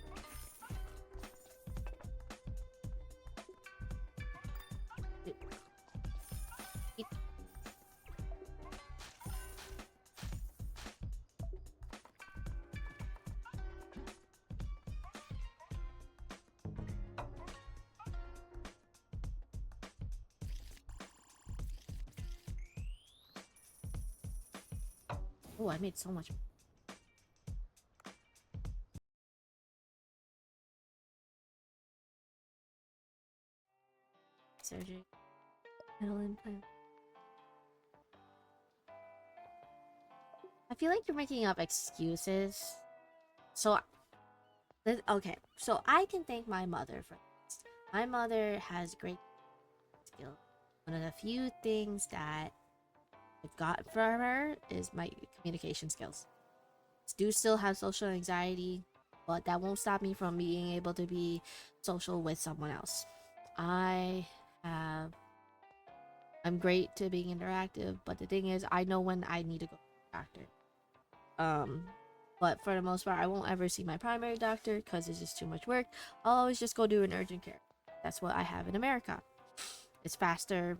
Oh, I made so much surgery. Metal implant. I feel like you're making up excuses. So, okay. So I can thank my mother for this. My mother has great skill. One of the few things that I've got from her is my communication skills. Do still have social anxiety, but that won't stop me from being able to be social with someone else. I have I'm great to being interactive, but the thing is I know when I need to go to the doctor. But for the most part I won't ever see my primary doctor because it's just too much work. I'll always just go do an urgent care. That's what I have in America. It's faster.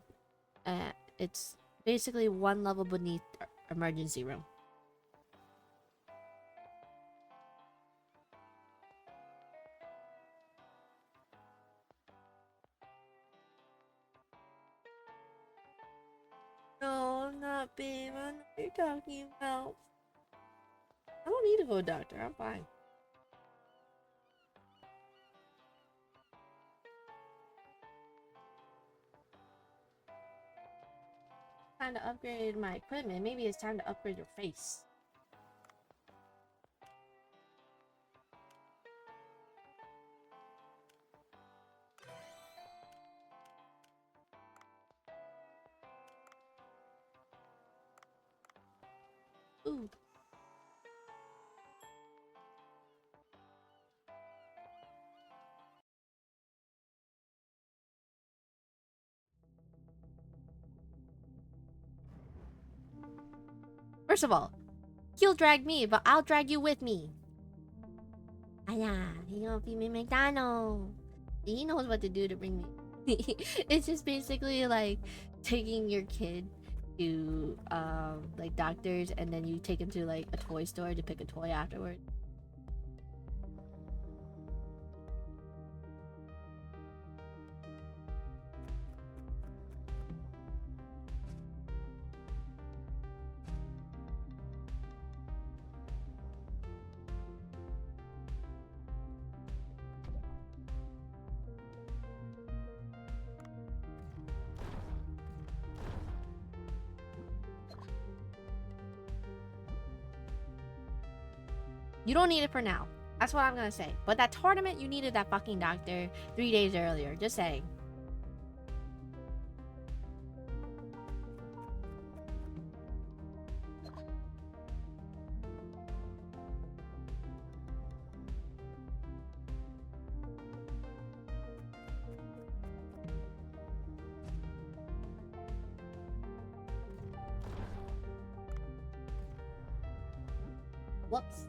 It's basically one level beneath emergency room. No, I'm not, babe. I know what you're talking about. I don't need to go to the doctor. I'm fine. Time to upgrade my equipment. Maybe it's time to upgrade your face. Ooh. First of all, he'll drag me, but I'll drag you with me. Ayan, he gonna feed me McDonald's. He knows what to do to bring me. It's just basically like taking your kid to like doctors, and then you take him to like a toy store to pick a toy afterward. You don't need it for now. That's what I'm gonna say. But that tournament, you needed that fucking doctor 3 days earlier. Just saying. Whoops.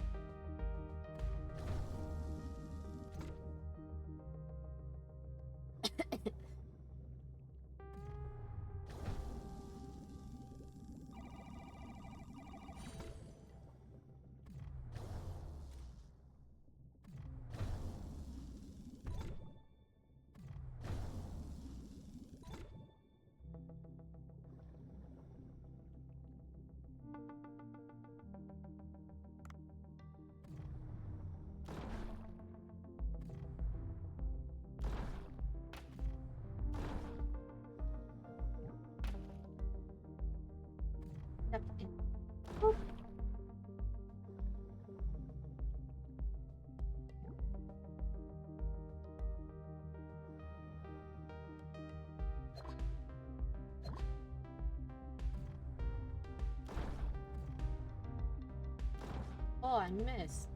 Oh, I missed.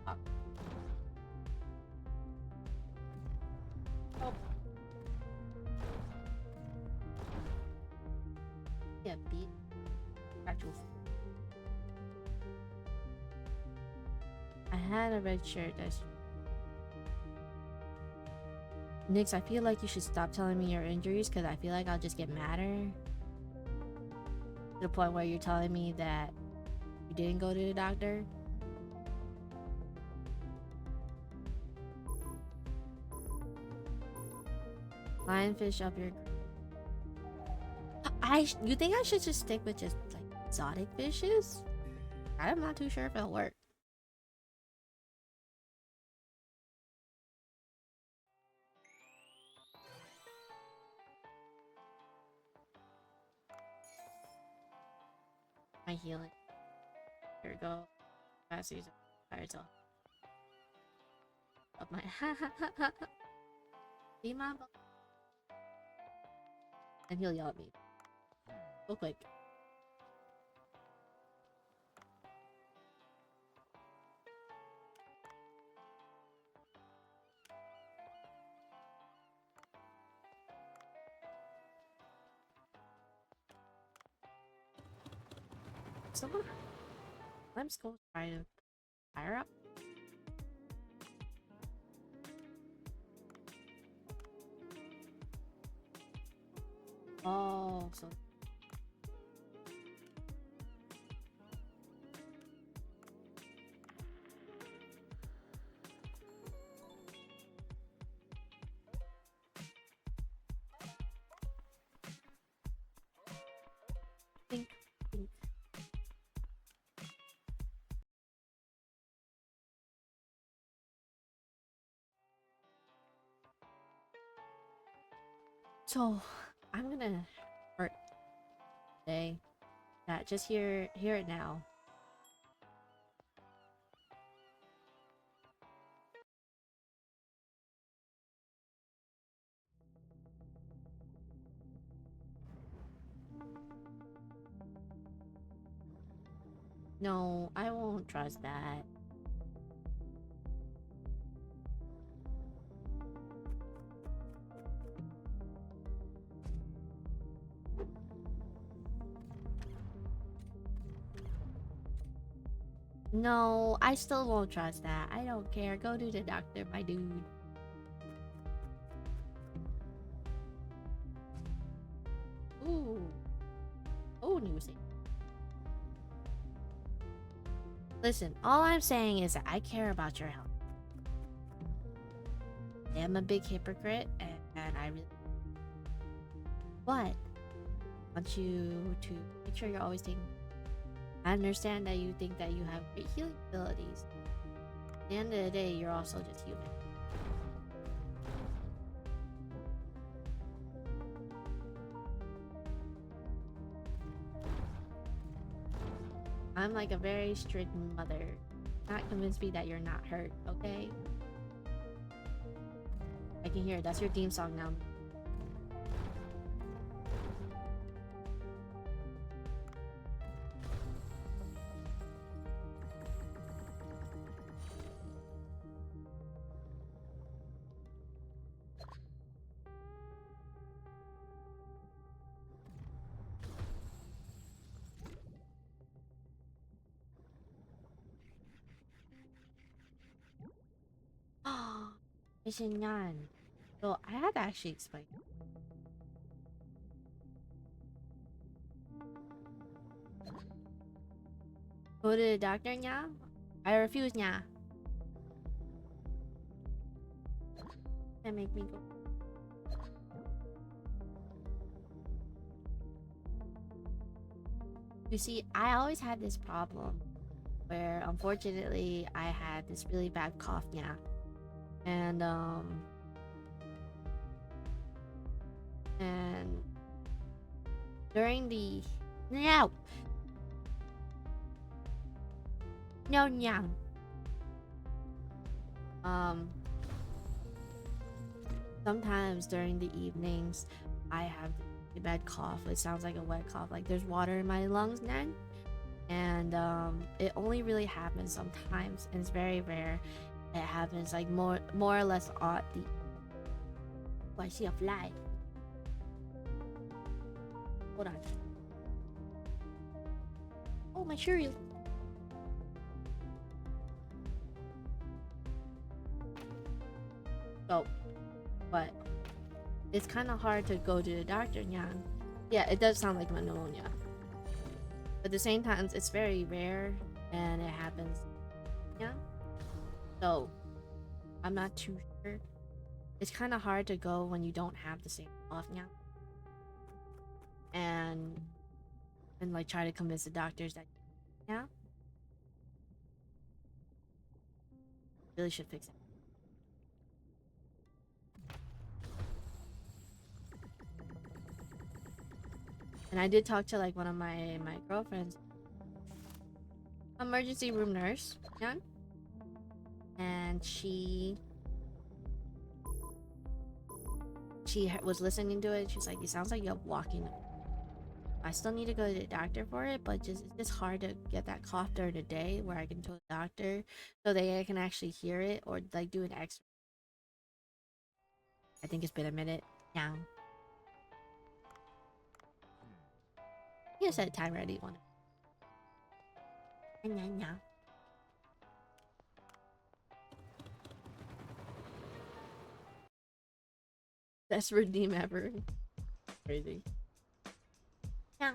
Oh. Oh. Yeah, beat. Actual. I had a red shirt. That's. Nix, I feel like you should stop telling me your injuries, because I feel like I'll just get madder. To the point where you're telling me that you didn't go to the doctor. Lionfish up your... You think I should just stick with just like exotic fishes? I'm not too sure if it'll work. My healing. Here we go. Fast season. Fired off. Up my be my and he'll yell at me. Real quick. Someone let's go try to fire up. Oh, so think. So I'm gonna hurt today. That just hear it now. No, I won't trust that. No, I still won't trust that. I don't care. Go to the doctor, my dude. Ooh. Oh, new thing. Listen, all I'm saying is that I care about your health. I am a big hypocrite, and I really... But I want you to make sure you're always taking... I understand that you think that you have great healing abilities. At the end of the day, you're also just human. I'm like a very strict mother. Not convince me that you're not hurt, okay? I can hear it. That's your theme song now. Oh, mission yan. So I had to actually explain. Go to the doctor, nya? I refuse, nya. That make me go. You see, I always had this problem where unfortunately I had this really bad cough, nya. And during the no nyang sometimes during the evenings I have a bad cough. It sounds like a wet cough, like there's water in my lungs now. And it only really happens sometimes, and it's very rare. It happens like more or less oddly. Oh, I see a fly. Hold on. Oh, my cereal. So, but it's kind of hard to go to the doctor, Nyan. Yeah, it does sound like pneumonia. But at the same time, it's very rare, and it happens. Yeah. So, I'm not too sure. It's kind of hard to go when you don't have the same cough, yeah. And like try to convince the doctors that, yeah, really should fix it. And I did talk to like one of my girlfriends, emergency room nurse, yeah, and she was listening to it. She's like, "It sounds like you're walking." I still need to go to the doctor for it, but it's just hard to get that cough during the day where I can go to the doctor so they can actually hear it or like do an X. I think it's been a minute now. You set a timer at 81. Best redeem ever. Crazy. Yeah.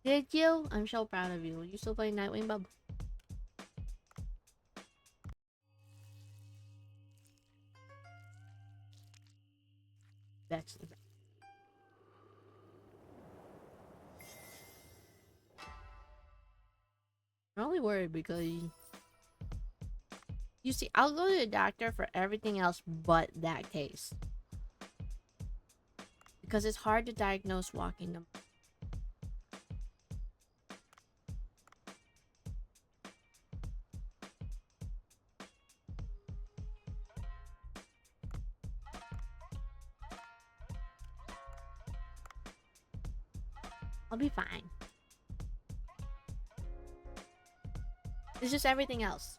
Did you? I'm so proud of you. You still playing Nightwing, bub? That's the best. I'm only worried because you see, I'll go to the doctor for everything else but that case. Because it's hard to diagnose walking them. I'll be fine. It's just everything else.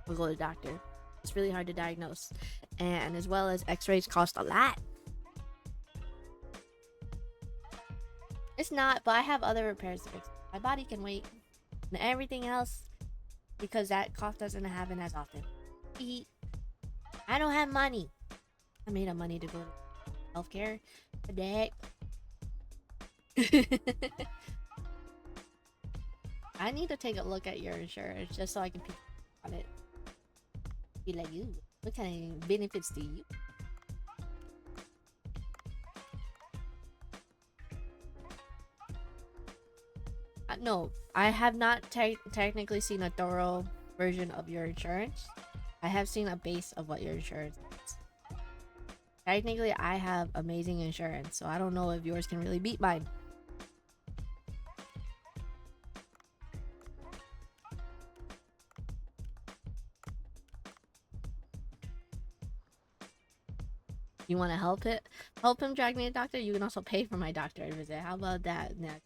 We'll go to the doctor. It's really hard to diagnose. And as well as x-rays cost a lot. It's not, but I have other repairs to fix. My body can wait. And everything else, because that cough doesn't happen as often. I don't have money. I made up money to go to healthcare. What the heck? I need to take a look at your insurance just so I can pick on it. Be like, you. What kind of benefits do you? No, I have not technically seen a thorough version of your insurance. I have seen a base of what your insurance is. Technically, I have amazing insurance, so I don't know if yours can really beat mine. You want to help him drag me to a doctor? You can also pay for my doctor visit. How about that? Next.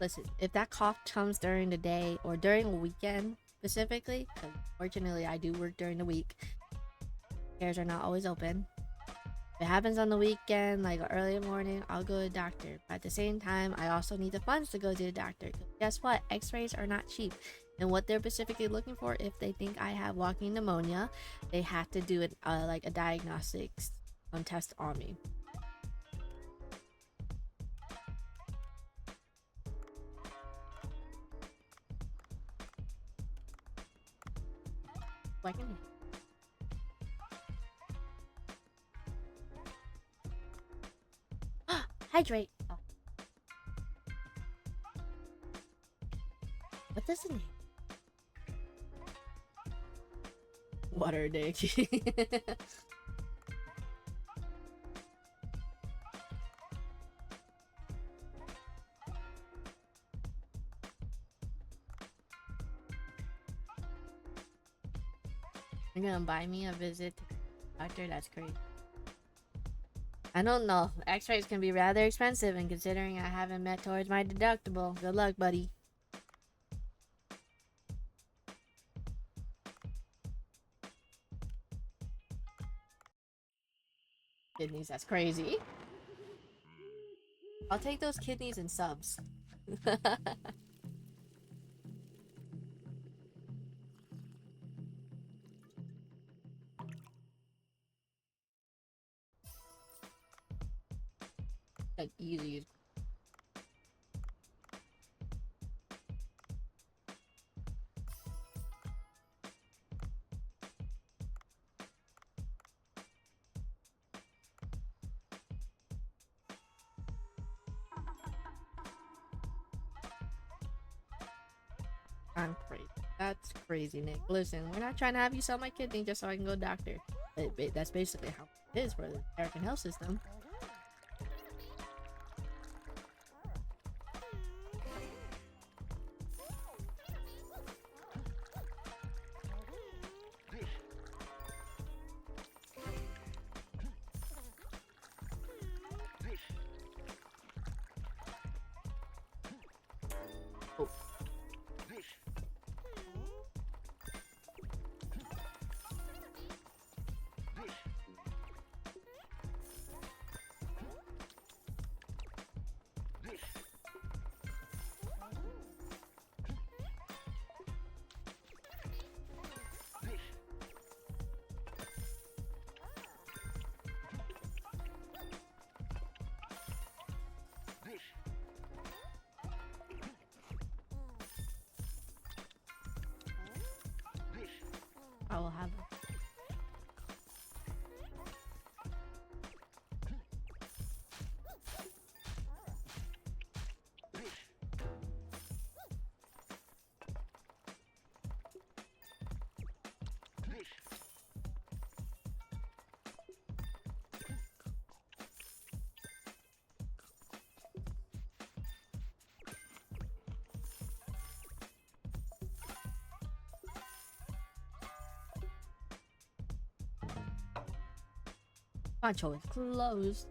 Listen, if that cough comes during the day or during a weekend specifically, because fortunately I do work during the week, cares are not always open. If it happens on the weekend, like early morning, I'll go to the doctor. But at the same time, I also need the funds to go to the doctor. Guess what? X-rays are not cheap. And what they're specifically looking for, if they think I have walking pneumonia, they have to do it like a diagnostics test on me. Like hydrate. Oh. What does it name? Water dick. You're gonna buy me a visit to the doctor? That's crazy. I don't know. X-rays can be rather expensive, and considering I haven't met towards my deductible, good luck, buddy. Kidneys, that's crazy. I'll take those kidneys and subs. Like easy. I'm crazy. That's crazy, Nick. Listen, we're not trying to have you sell my kidney just so I can go doctor. That's basically how it is for the American health system. I will have it. Poncho is closed.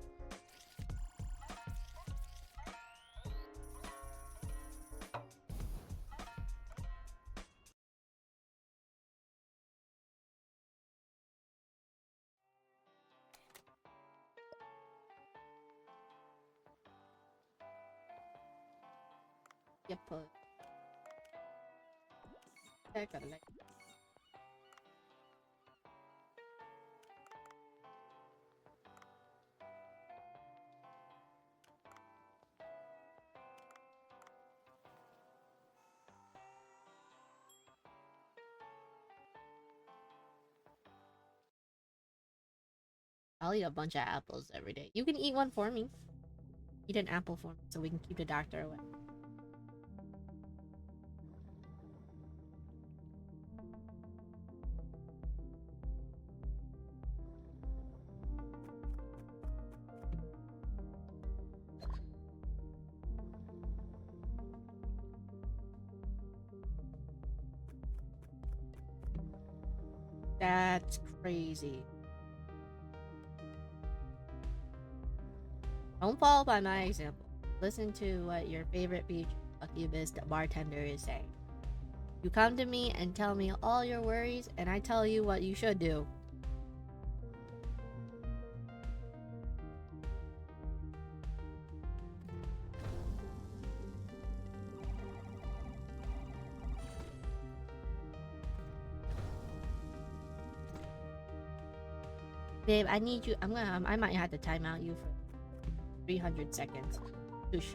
Yep. I gotta like. I'll eat a bunch of apples every day. You can eat one for me. Eat an apple for me so we can keep the doctor away. That's crazy. Don't follow by my example. Listen to what your favorite vtuber bartender is saying. You come to me and tell me all your worries, and I tell you what you should do. Babe, I need you. I might have to time out you for 300 seconds. Whoosh.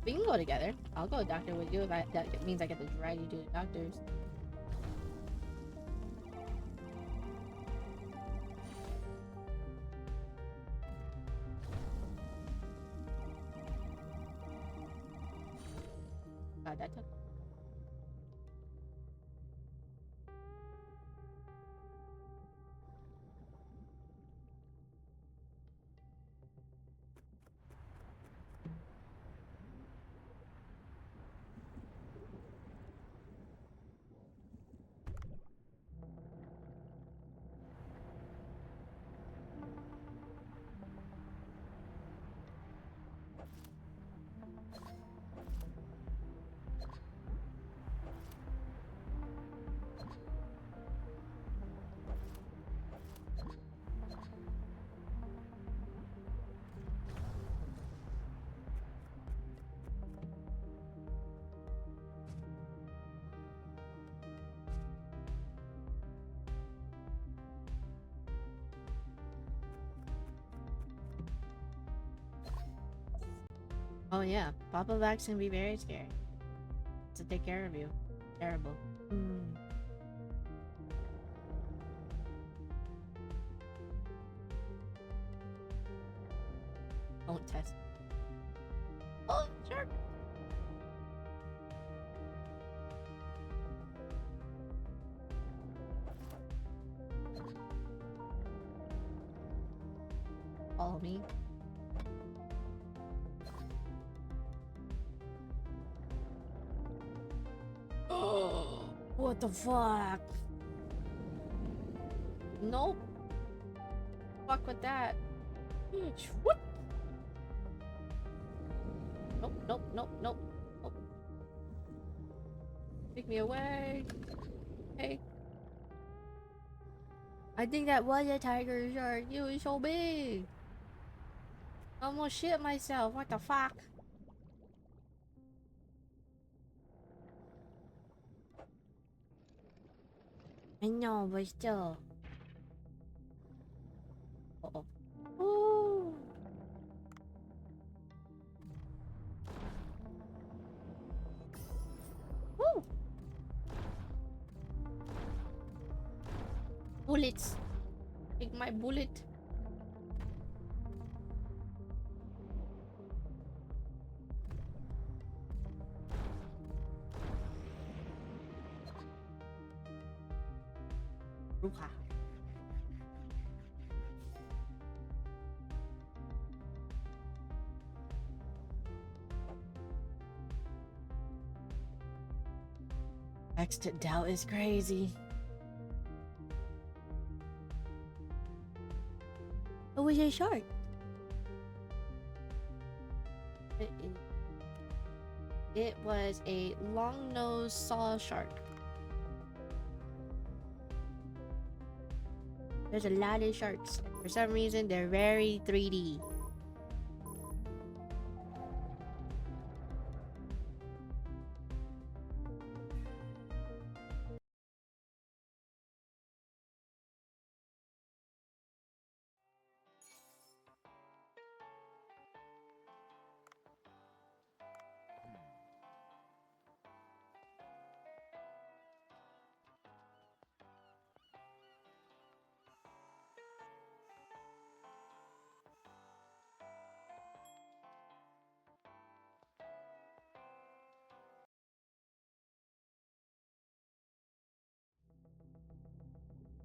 We can go together. I'll go to doctor with you if that means I get to drag you to the doctors. God, that took. Oh yeah, Papa Vax can be very scary. To take care of you. Terrible. Don't test. Oh, sure. Follow me. Oh, what the fuck? Nope. Fuck with that. Bitch, what? Nope, nope, nope, nope, nope. Take me away. Hey. I think that was a tiger shark. It was so big. I almost shit myself. What the fuck? I know, but still. Uh-oh. Ooh. Woo. Bullets. Take my bullet. Ruha. Extra doubt is crazy. It was a shark. It was a long-nosed saw shark. There's a lot of sharks. For some reason, they're very 3D.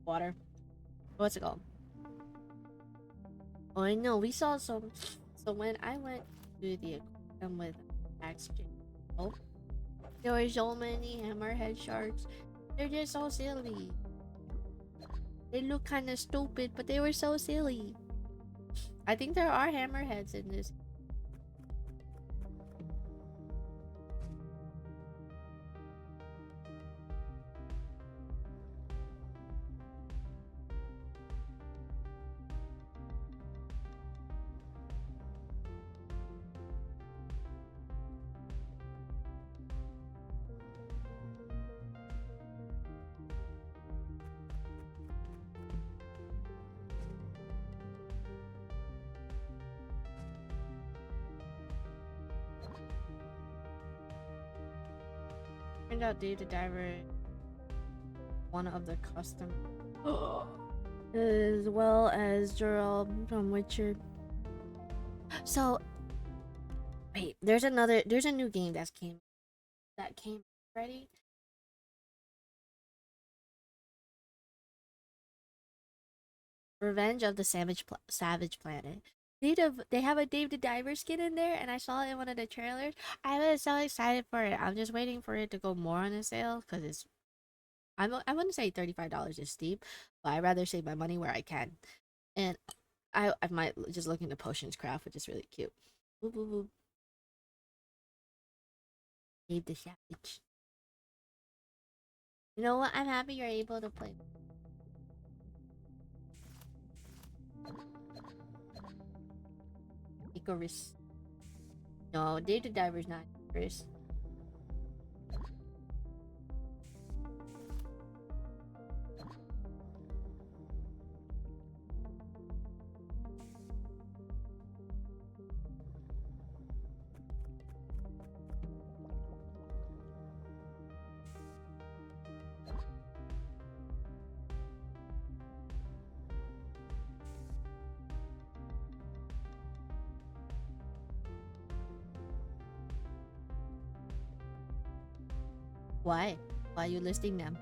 Water. What's it called? Oh, I know. We saw some. So when I went to the aquarium with Max J, oh, there were so many hammerhead sharks. They're just so silly. They look kind of stupid, but they were so silly. I think there are hammerheads in this. Turned out Dave the Diver, one of the custom, as well as Gerald from Witcher. So, wait, there's a new game that came already. Revenge of the Savage Planet. They have a Dave the Diver skin in there, and I saw it in one of the trailers. I was so excited for it. I'm just waiting for it to go more on the sale because I wouldn't say $35 is steep, but I'd rather save my money where I can. And I might just look into Potions Craft, which is really cute. Boop, boop, boop. Dave the Savage. You know what? I'm happy you're able to play. Icarus. No, Dave the Diver's not Icarus. Why? Why are you listing them?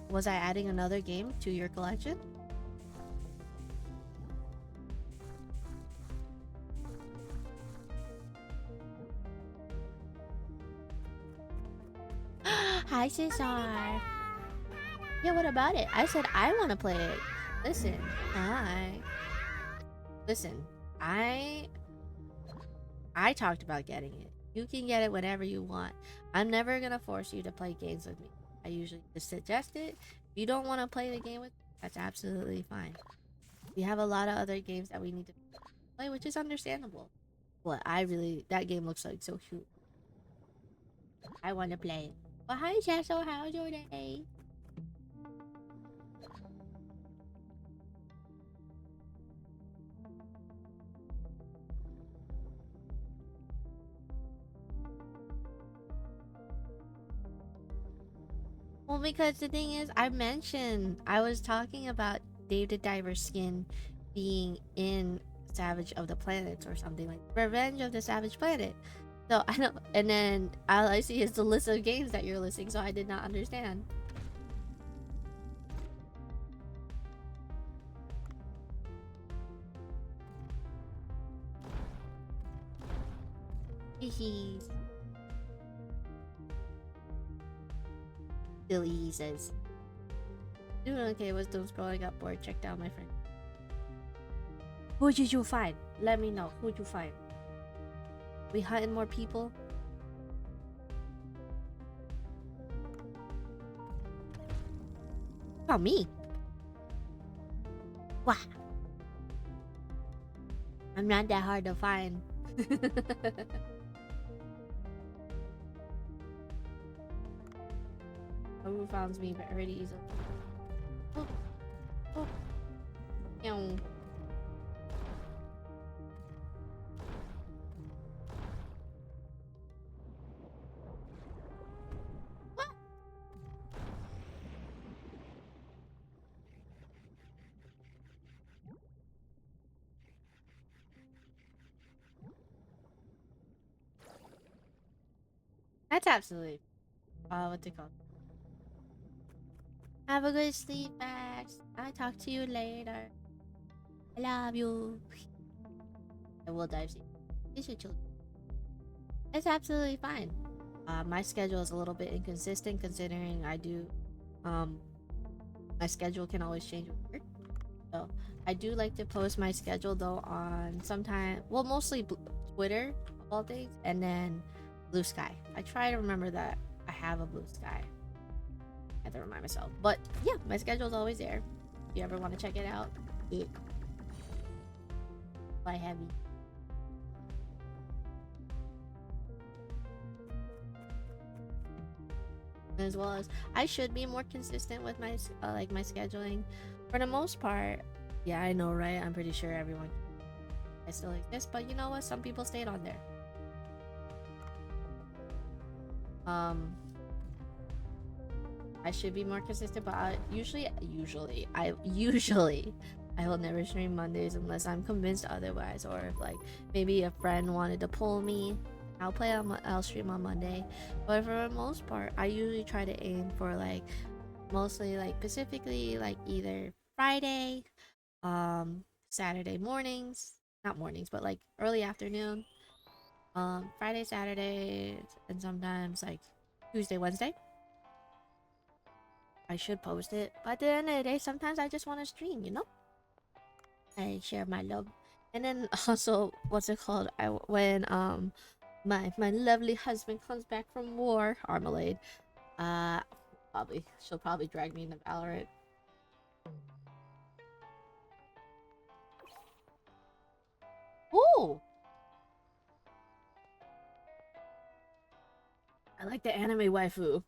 Was I adding another game to your collection? Hi, Cesar. Yeah, what about it? I said I want to play it. Listen, listen. I talked about getting it. You can get it whenever you want. I'm never gonna force you to play games with me. I usually just suggest it. If you don't want to play the game with me, that's absolutely fine. We have a lot of other games that we need to play, which is understandable. But that game looks like so cute. I want to play it. Well, hi, Cecil. How's your day? Well, because the thing is, I was talking about Dave the Diver skin being in Savage of the Planets or something like Revenge of the Savage Planet. So I don't, and then all I see is the list of games that you're listing, so I did not understand. Hehe. Billy, he says. Doing okay was those growing up bored. Check down my friend. Who did you find? Let me know. Who'd you find? We hunting more people? About me? Wow. I'm not that hard to find. Who finds me pretty easily? Oh, oh. Ew. What? That's absolutely what's it called? Have a good sleep, Max. I'll talk to you later. I love you. I will dive deep. It's your children. It's absolutely fine. My schedule is a little bit inconsistent considering I do my schedule can always change with work. So I do like to post my schedule though on sometime, well, mostly Twitter of all things, and then Blue Sky. I try to remember that I have a Blue Sky. I have to remind myself, but yeah, my schedule is always there. If you ever want to check it out, by heavy. As well as I should be more consistent with my like my scheduling. For the most part, yeah, I know, right? I'm pretty sure everyone I still exist, but you know what? Some people stayed on there. I should be more consistent, but I usually I will never stream Mondays unless I'm convinced otherwise, or if like maybe a friend wanted to pull me. I'll stream on Monday, but for the most part, I usually try to aim for like mostly like specifically like either Friday, Saturday mornings, not mornings, but like early afternoon, Friday, Saturday, and sometimes like Tuesday, Wednesday. I should post it, but at the end of the day, sometimes I just want to stream, you know? I share my love. And then also, what's it called? When my lovely husband comes back from war, Armalade, she'll probably drag me into Valorant. Ooh! I like the anime waifu.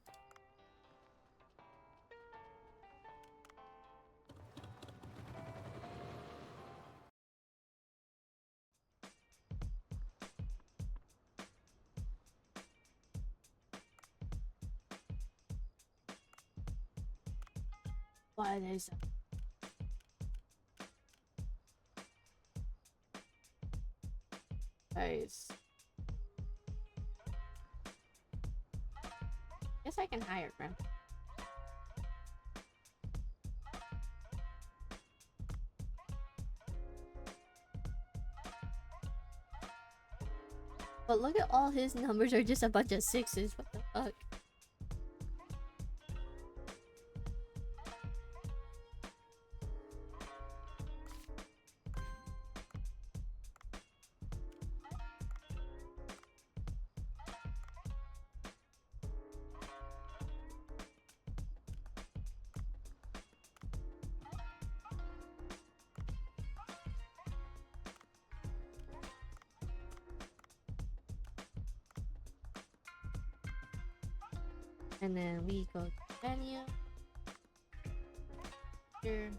Why they so nice. Guess I can hire Grim. But look at all his numbers are just a bunch of sixes. What the fuck? And then we go to menu. Here.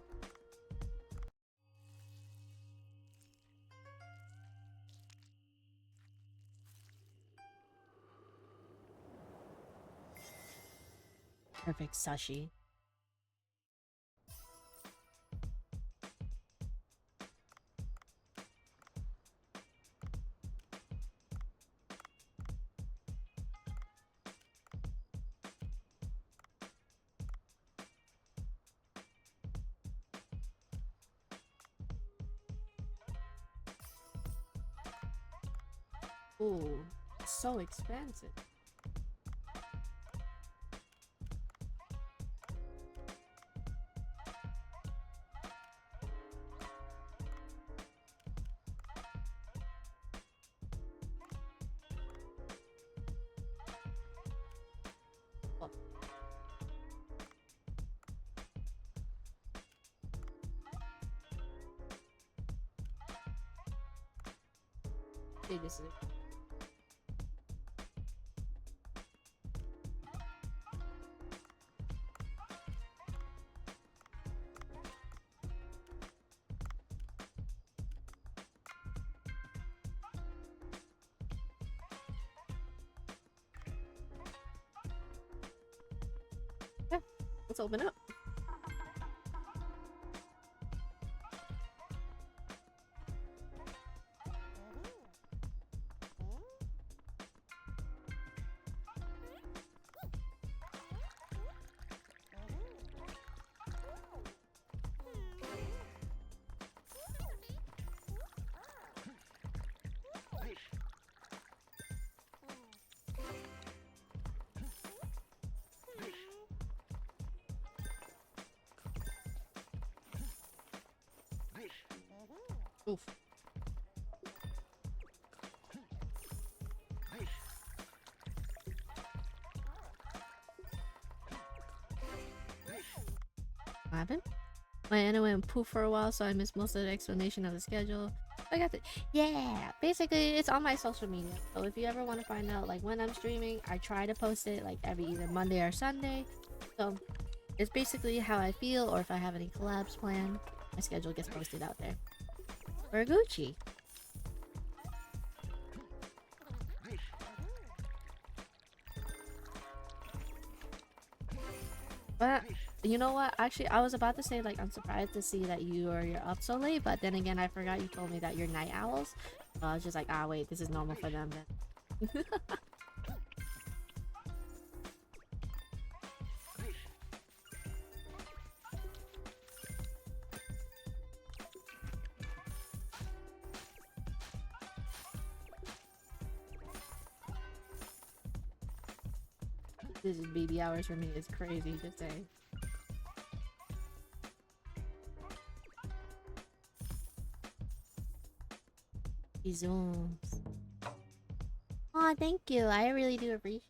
Perfect sashi. Ooh, so expensive. They just yeah, let's open up. Oof. What happened? My Anna went poof for a while, so I missed most of the explanation of the schedule. I got the yeah. Basically, it's on my social media. So if you ever want to find out like when I'm streaming, I try to post it like every either Monday or Sunday. So it's basically how I feel, or if I have any collabs planned, my schedule gets posted out there. For Gucci. But you know what? Actually, I was about to say like I'm surprised to see that you're up so late, but then again, I forgot you told me that you're night owls. So I was just like, ah, wait, this is normal for them then. This is baby hours for me. It's crazy to say. These zooms. Aw, thank you. I really do appreciate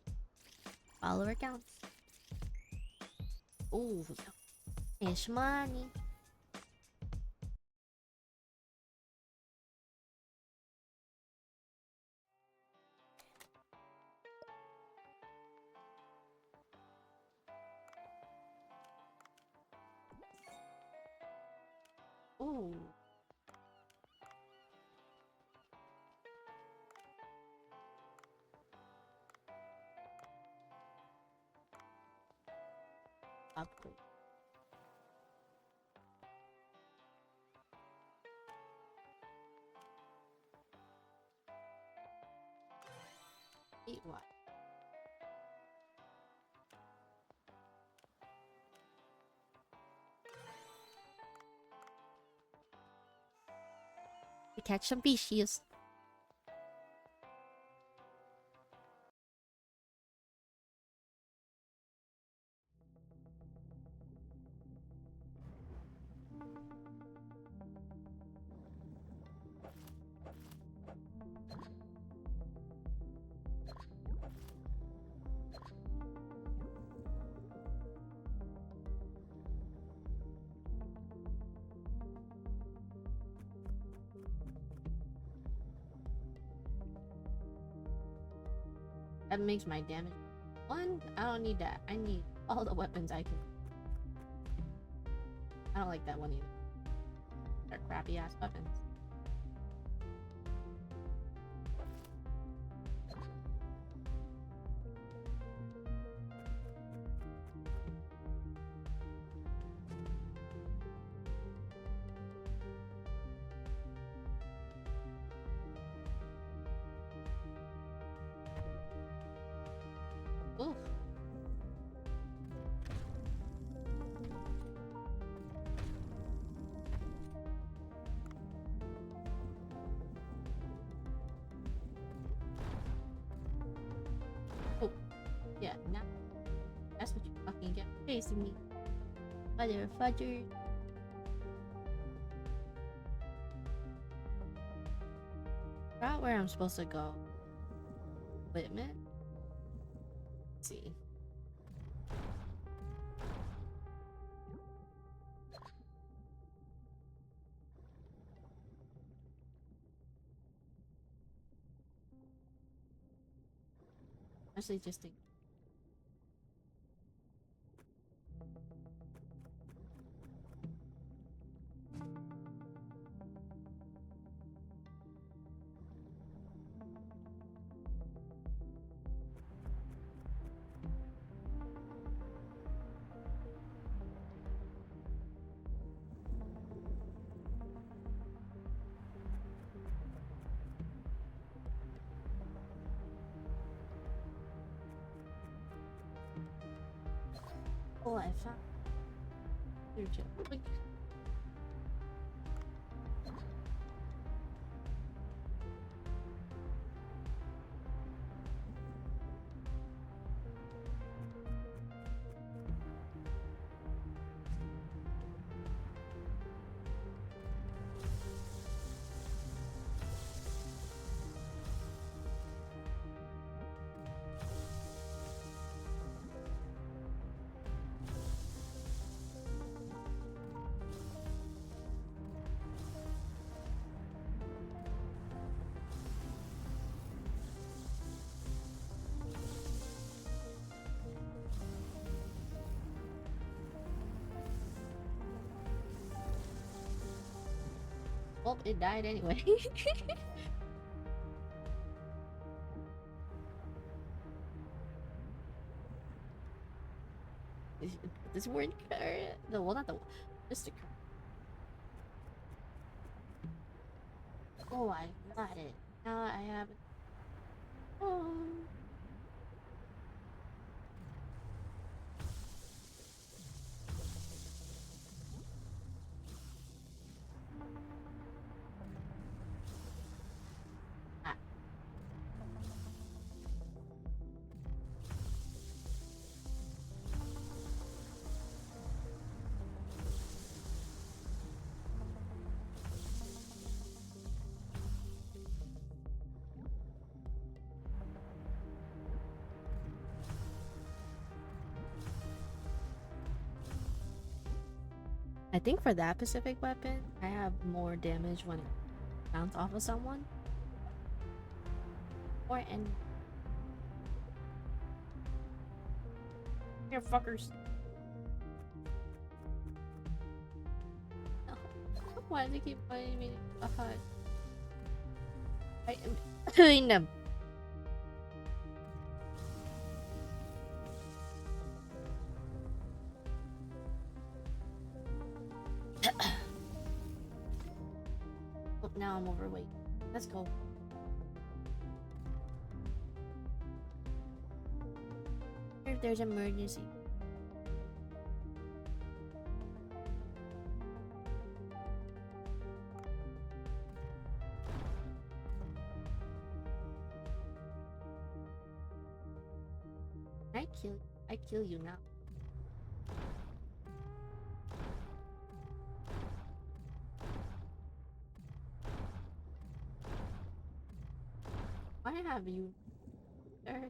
follower counts. Ooh, it's money. Ooh. Upgrade. Eat what? To catch some fishies. That makes my damage. One, I don't need that. I need all the weapons I can. I don't like that one either. They're crappy ass weapons. Oof. Oh, yeah, now that's what you fucking get for chasing me. Fudger, fudger. Forgot where I'm supposed to go. Equipment? Let's see. Honestly, just think. Oh, I found. You're joking. Well, it died anyway. This word current. No, well, not the. Just the. Oh, I got it. Now I have it. Oh. Ah. I think for that specific weapon, I have more damage when it bounce off of someone. Or and here fuckers. No. Why do they keep fighting me? I am doing them. Oh, now I'm overweight. Let's go. If there's an emergency. I kill you now. Why have you there?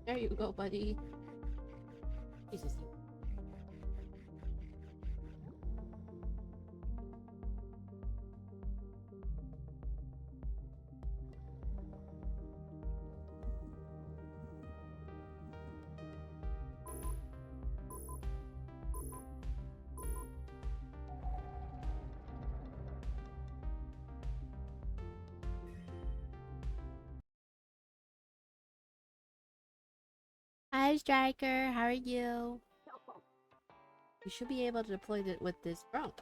There you go, buddy. Jesus. Hi, Striker. How are you? You should be able to deploy it with this drunk.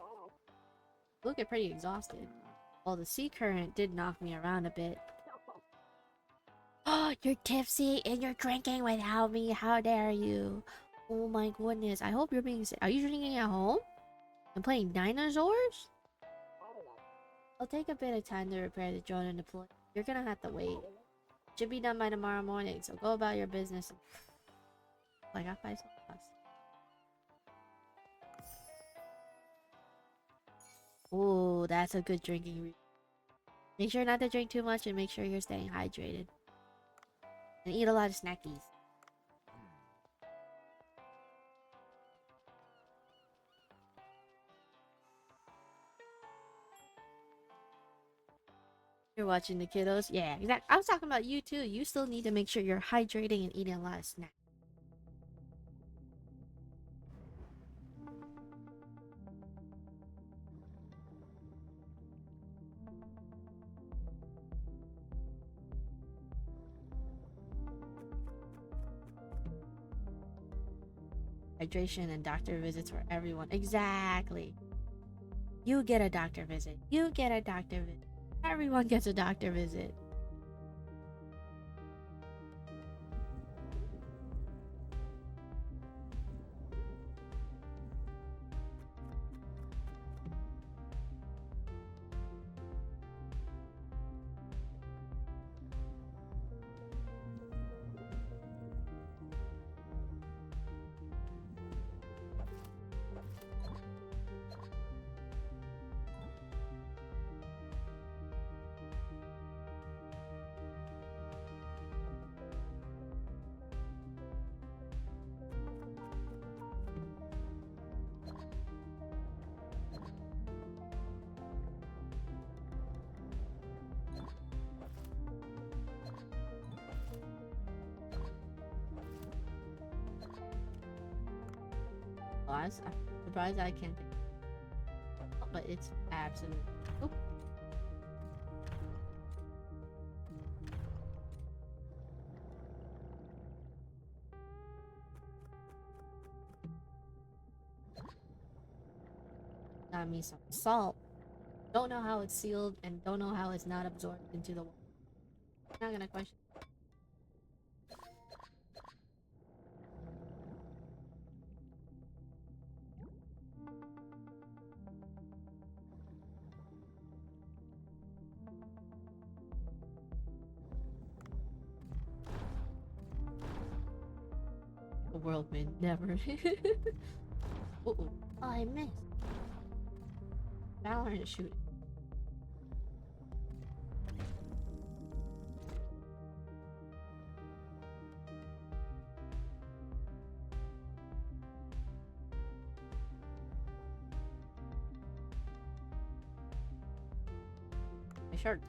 Looking pretty exhausted. Well, the sea current did knock me around a bit. Oh, you're tipsy and you're drinking without me. How dare you? Oh my goodness. I hope you're being safe. Are you drinking at home? And playing dinosaurs? I'll take a bit of time to repair the drone and deploy. You're gonna have to wait. Should be done by tomorrow morning, so go about your business. I got 5 sauce. Ooh, that's a good drinking. Make sure not to drink too much and make sure you're staying hydrated. and eat a lot of snackies. You're watching the kiddos? Yeah, exactly. I was talking about you too. You still need to make sure you're hydrating and eating a lot of snacks. Hydration and doctor visits for everyone. Exactly. You get a doctor visit. You get a doctor visit. Everyone gets a doctor visit. I'm surprised I can't think. Oh, but it's absolutely. Oh. Got me some salt. Don't know how it's sealed and don't know how it's not absorbed into the water. Not gonna question. The world may never. Uh-oh. Oh, I missed. Now learn to shoot. My shirt.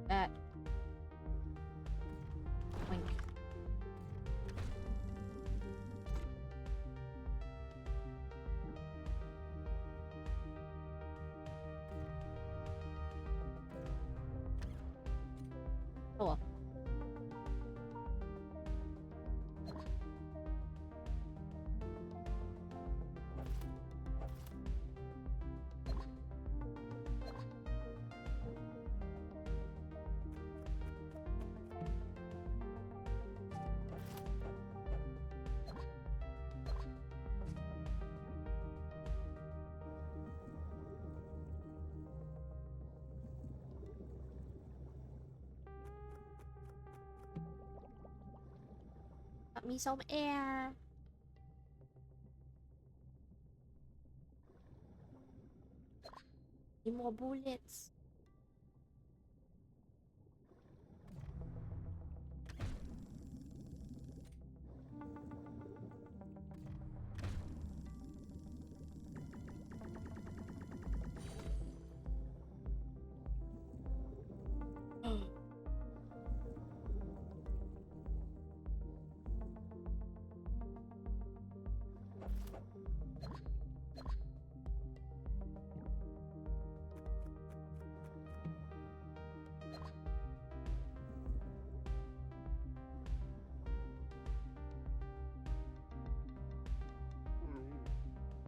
That. Wink. Oh well. Got me some air. Need more bullets.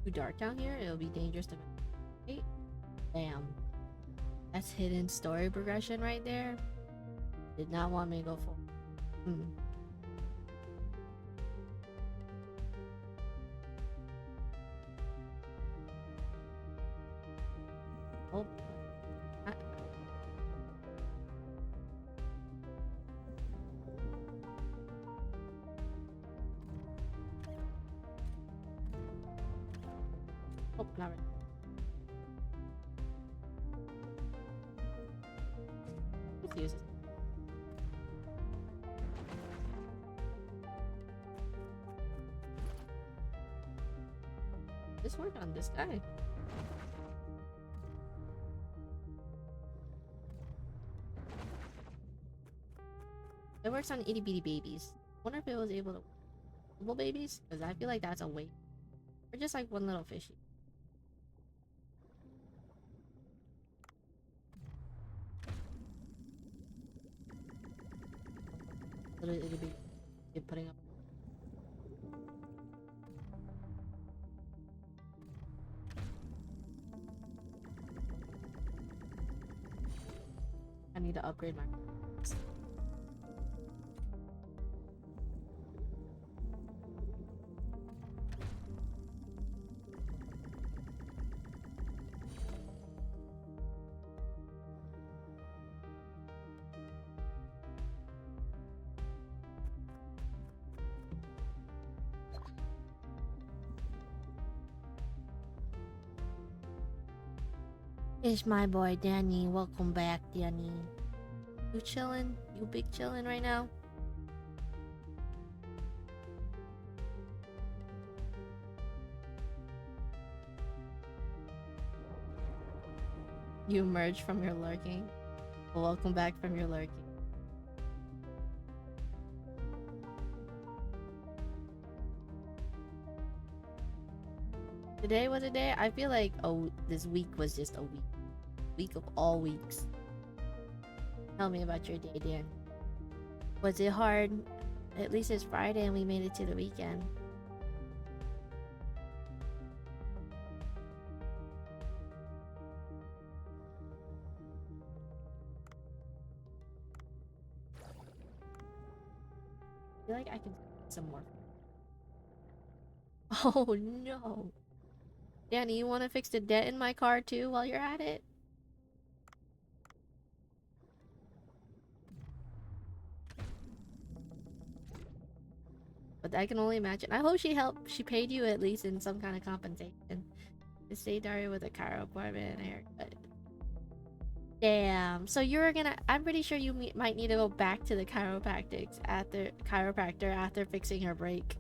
Too dark down here, it'll be dangerous to meditate. Damn. That's hidden story progression right there. Did not want me to go full. Oh. Oh, not right. use it. Just work on this guy. It works on itty bitty babies. Wonder if it was able to little babies, because I feel like that's a weight. Or just like one little fishy. Little itty bitty putting up. I need to upgrade my. It's my boy Danny. Welcome back, Danny. You chillin'? You big chillin' right now? You emerged from your lurking. Welcome back from your lurking. Today was a day. I feel like this week was just a week of all weeks. Tell me about your day, Dan. Was it hard? At least it's Friday and we made it to the weekend. I feel like I can get some more. Oh no. Danny, you want to fix the dent in my car too while you're at it? But I can only imagine. I hope she helped. She paid you at least in some kind of compensation. To stay Daria with a Cairo appointment and a haircut. Damn. So you're gonna. I'm pretty sure you might need to go back to the chiropractor after fixing her brake.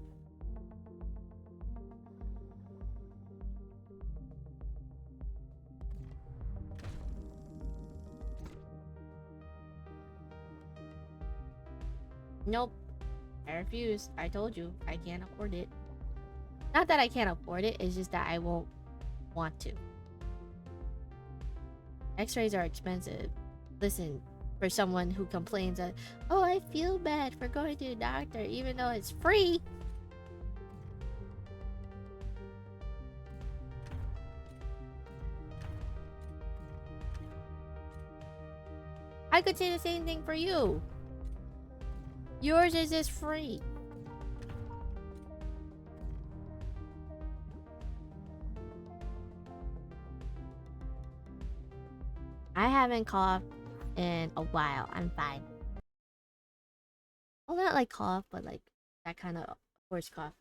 Nope. I refuse. I told you. I can't afford it. Not that I can't afford it, it's just that I won't want to. X-rays are expensive. Listen, for someone who complains that, oh, I feel bad for going to the doctor even though it's free. I could say the same thing for you. Yours is just free. I haven't coughed in a while. I'm fine. Well, not like cough, but like that kind of horse cough.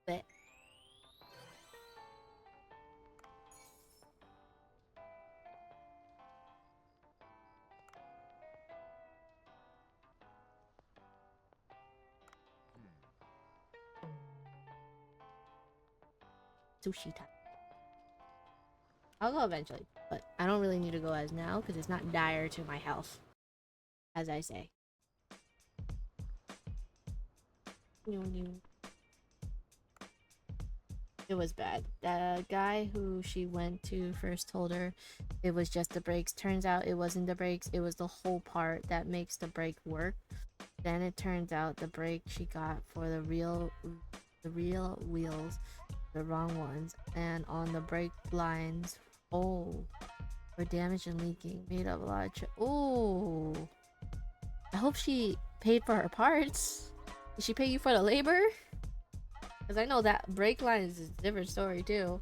But sushi time. I'll go eventually, but I don't really need to go as now because it's not dire to my health, as I say. It was bad. The guy who she went to first told her it was just the brakes. Turns out it wasn't the brakes, it was the whole part that makes the brake work. Then it turns out the brake she got for the real wheels, the wrong ones, and on the brake lines, were damaged and leaking. Made up a lot of oh. I hope she paid for her parts. Did she pay you for the labor? Because I know that brake line is a different story too.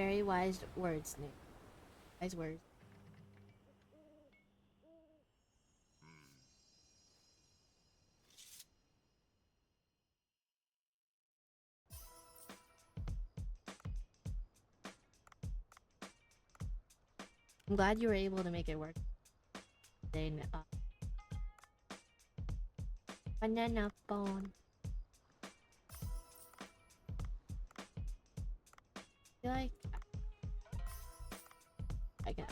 Very wise words, Nick. Wise words. I'm glad you were able to make it work. Then, banana phone. I feel like I can.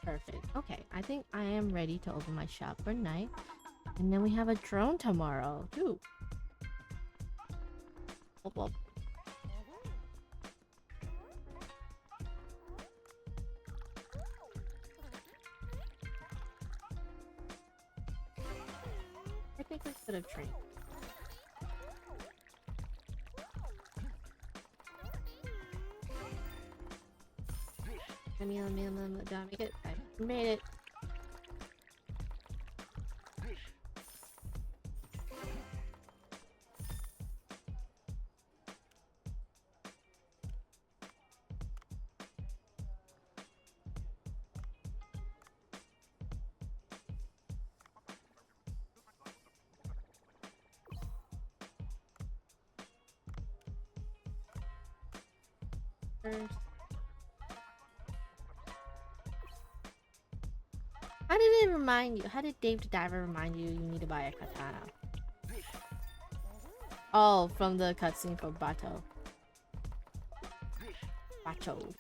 Perfect. Okay, I think I am ready to open my shop for night. And then we have a drone tomorrow, too. Whoop, whoop. I think we could have trained. Let me make it. I made it. First. How did it remind you? How did Dave the Diver remind you need to buy a katana? Oh, from the cutscene for Bato. Bacho.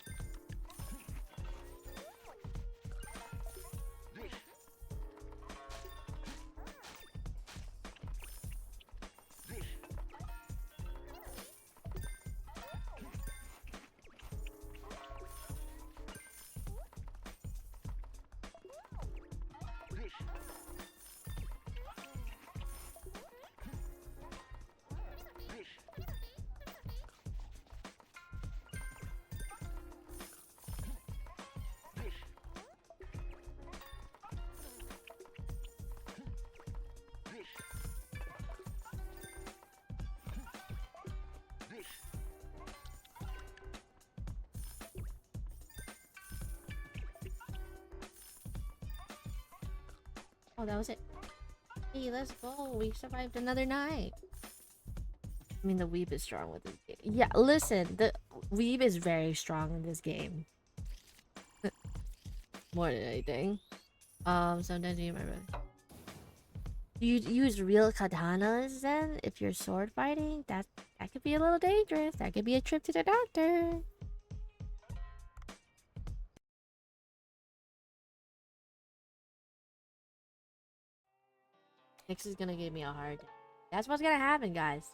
Oh, that was it. Hey, let's go. We survived another night. I mean, the weeb is strong with this game. Yeah, listen, the weeb is very strong in this game. More than anything. Sometimes you remember. You use real katanas then if you're sword fighting? That could be a little dangerous. That could be a trip to the doctor. Nix is gonna give me a hard day. That's what's gonna happen, guys.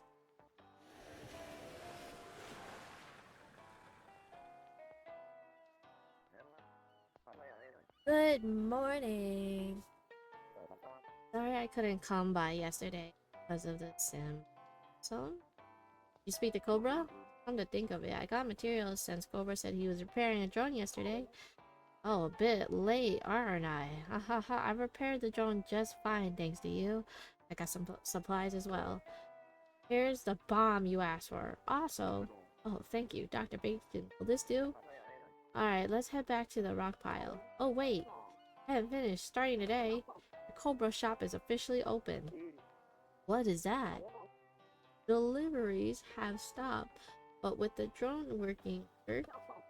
Good morning. Sorry I couldn't come by yesterday because of the sim. So, you speak to Cobra? Come to think of it, I got materials since Cobra said he was repairing a drone yesterday. Oh, a bit late, aren't I? Hahaha, I repaired the drone just fine thanks to you. I got some supplies as well. Here's the bomb you asked for. Also, oh, thank you, Dr. Bacon. Will this do? Alright, let's head back to the rock pile. Oh, wait. I haven't finished. Starting today, the Cobra shop is officially open. What is that? Deliveries have stopped, but with the drone working,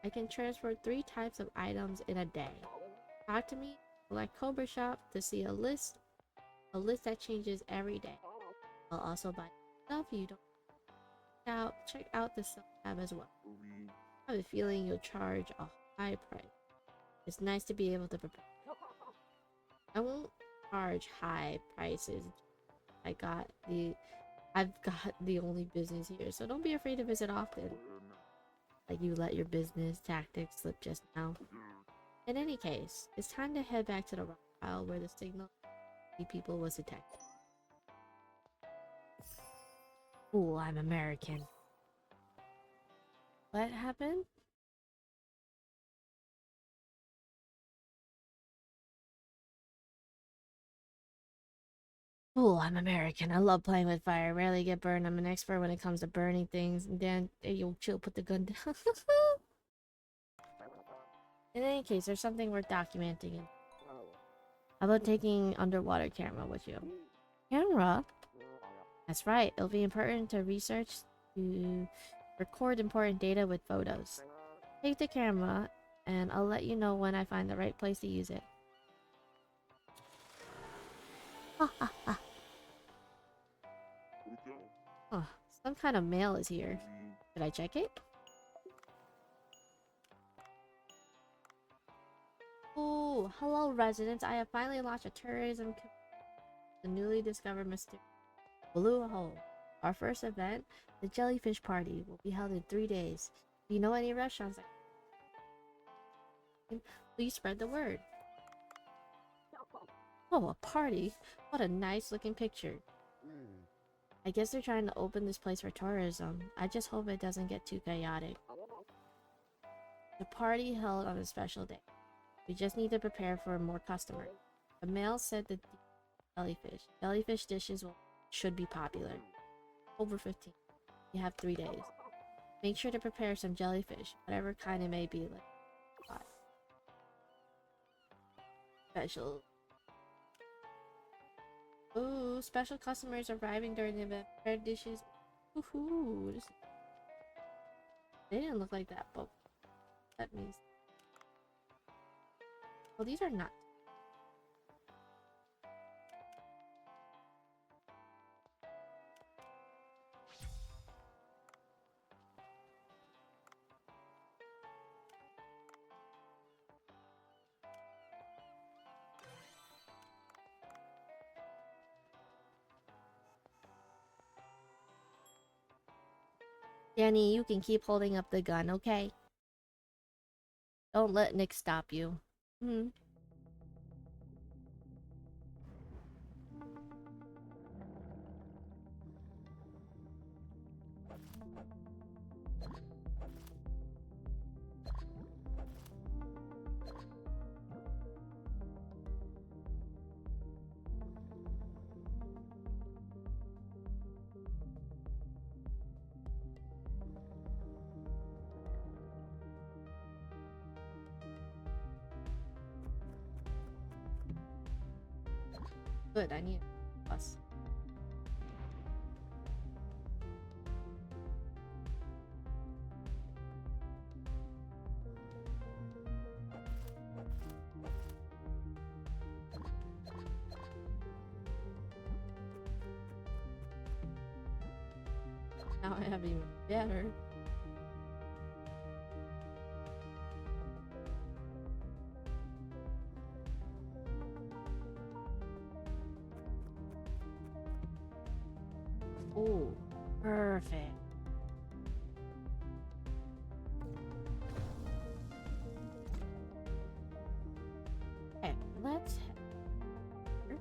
I can transfer 3 types of items in a day. Talk to me, like Cobra Shop, to see a list that changes every day. I'll also buy stuff you don't check out the sub tab as well. I have a feeling you'll charge a high price. It's nice to be able to prepare. I won't charge high prices. I've got the only business here, so don't be afraid to visit often. Like you let your business tactics slip just now. In any case, it's time to head back to the rock pile where the signal people was detected. Ooh, I'm American. What happened? Ooh, I'm American. I love playing with fire. Rarely get burned. I'm an expert when it comes to burning things. And then, hey, yo, chill, put the gun down. In any case, there's something worth documenting. How about taking underwater camera with you? Camera? That's right. It'll be important to research to record important data with photos. Take the camera, and I'll let you know when I find the right place to use it. Ha ha ha. Oh, some kind of mail is here. Should I check it? Oh, hello residents. I have finally launched a tourism the newly discovered mysterious Blue Hole. Our first event, the Jellyfish Party, will be held in 3 days. Do you know any restaurants? Please spread the word. Oh, a party? What a nice looking picture. I guess they're trying to open this place for tourism. I just hope it doesn't get too chaotic. The party held on a special day. We just need to prepare for more customers. The mail said that jellyfish dishes should be popular. Over 15. You have 3 days. Make sure to prepare some jellyfish, whatever kind it may be. Like special. Ooh, special customers arriving during the event. Prepared dishes. Woohoo! They didn't look like that, but that means. Well, these are not. Danny, you can keep holding up the gun, okay? Don't let Nick stop you. Hmm. Good, I need a bus. Now I have even better. Oh, perfect. Okay, let's head here.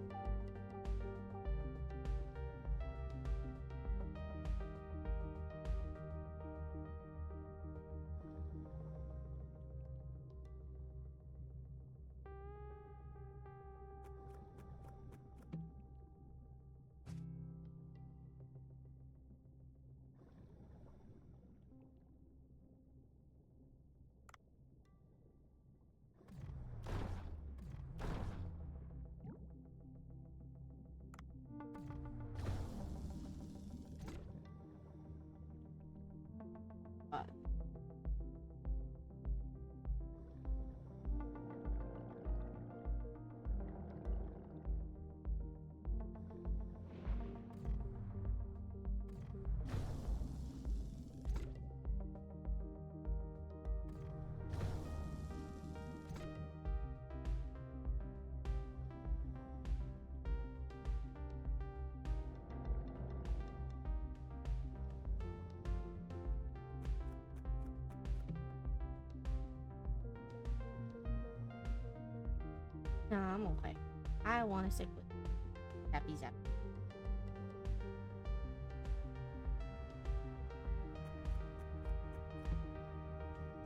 No, I'm okay. I want to stick with Zappy Zap.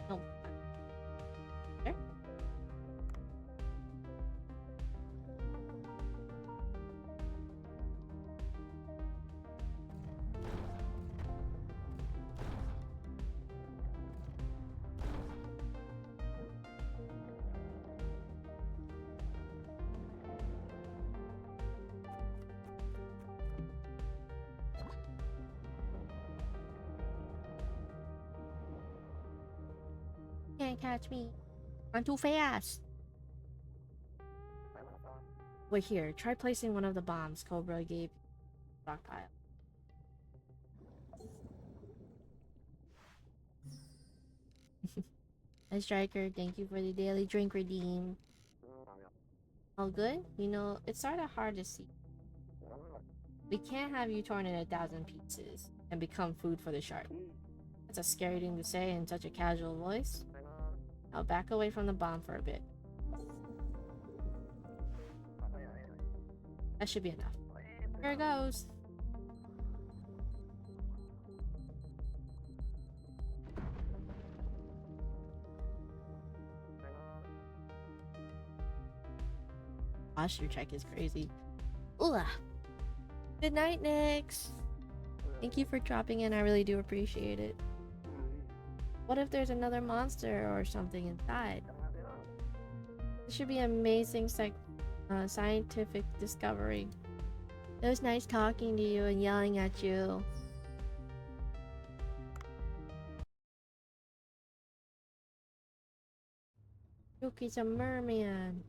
No. There. Can't catch me. I'm too fast. Wait here. Try placing one of the bombs Cobra gave stockpile. A striker, thank you for the daily drink redeem. All good? You know, it's sort of hard to see. We can't have you torn in 1,000 pieces and become food for the shark. That's a scary thing to say in such a casual voice. Now back away from the bomb for a bit. That should be enough. Here it goes. Posture check is crazy. Ooh. Good night, Nyx. Thank you for dropping in. I really do appreciate it. What if there's another monster or something inside? This should be an amazing scientific discovery. It was nice talking to you and yelling at you. Yuki's a merman.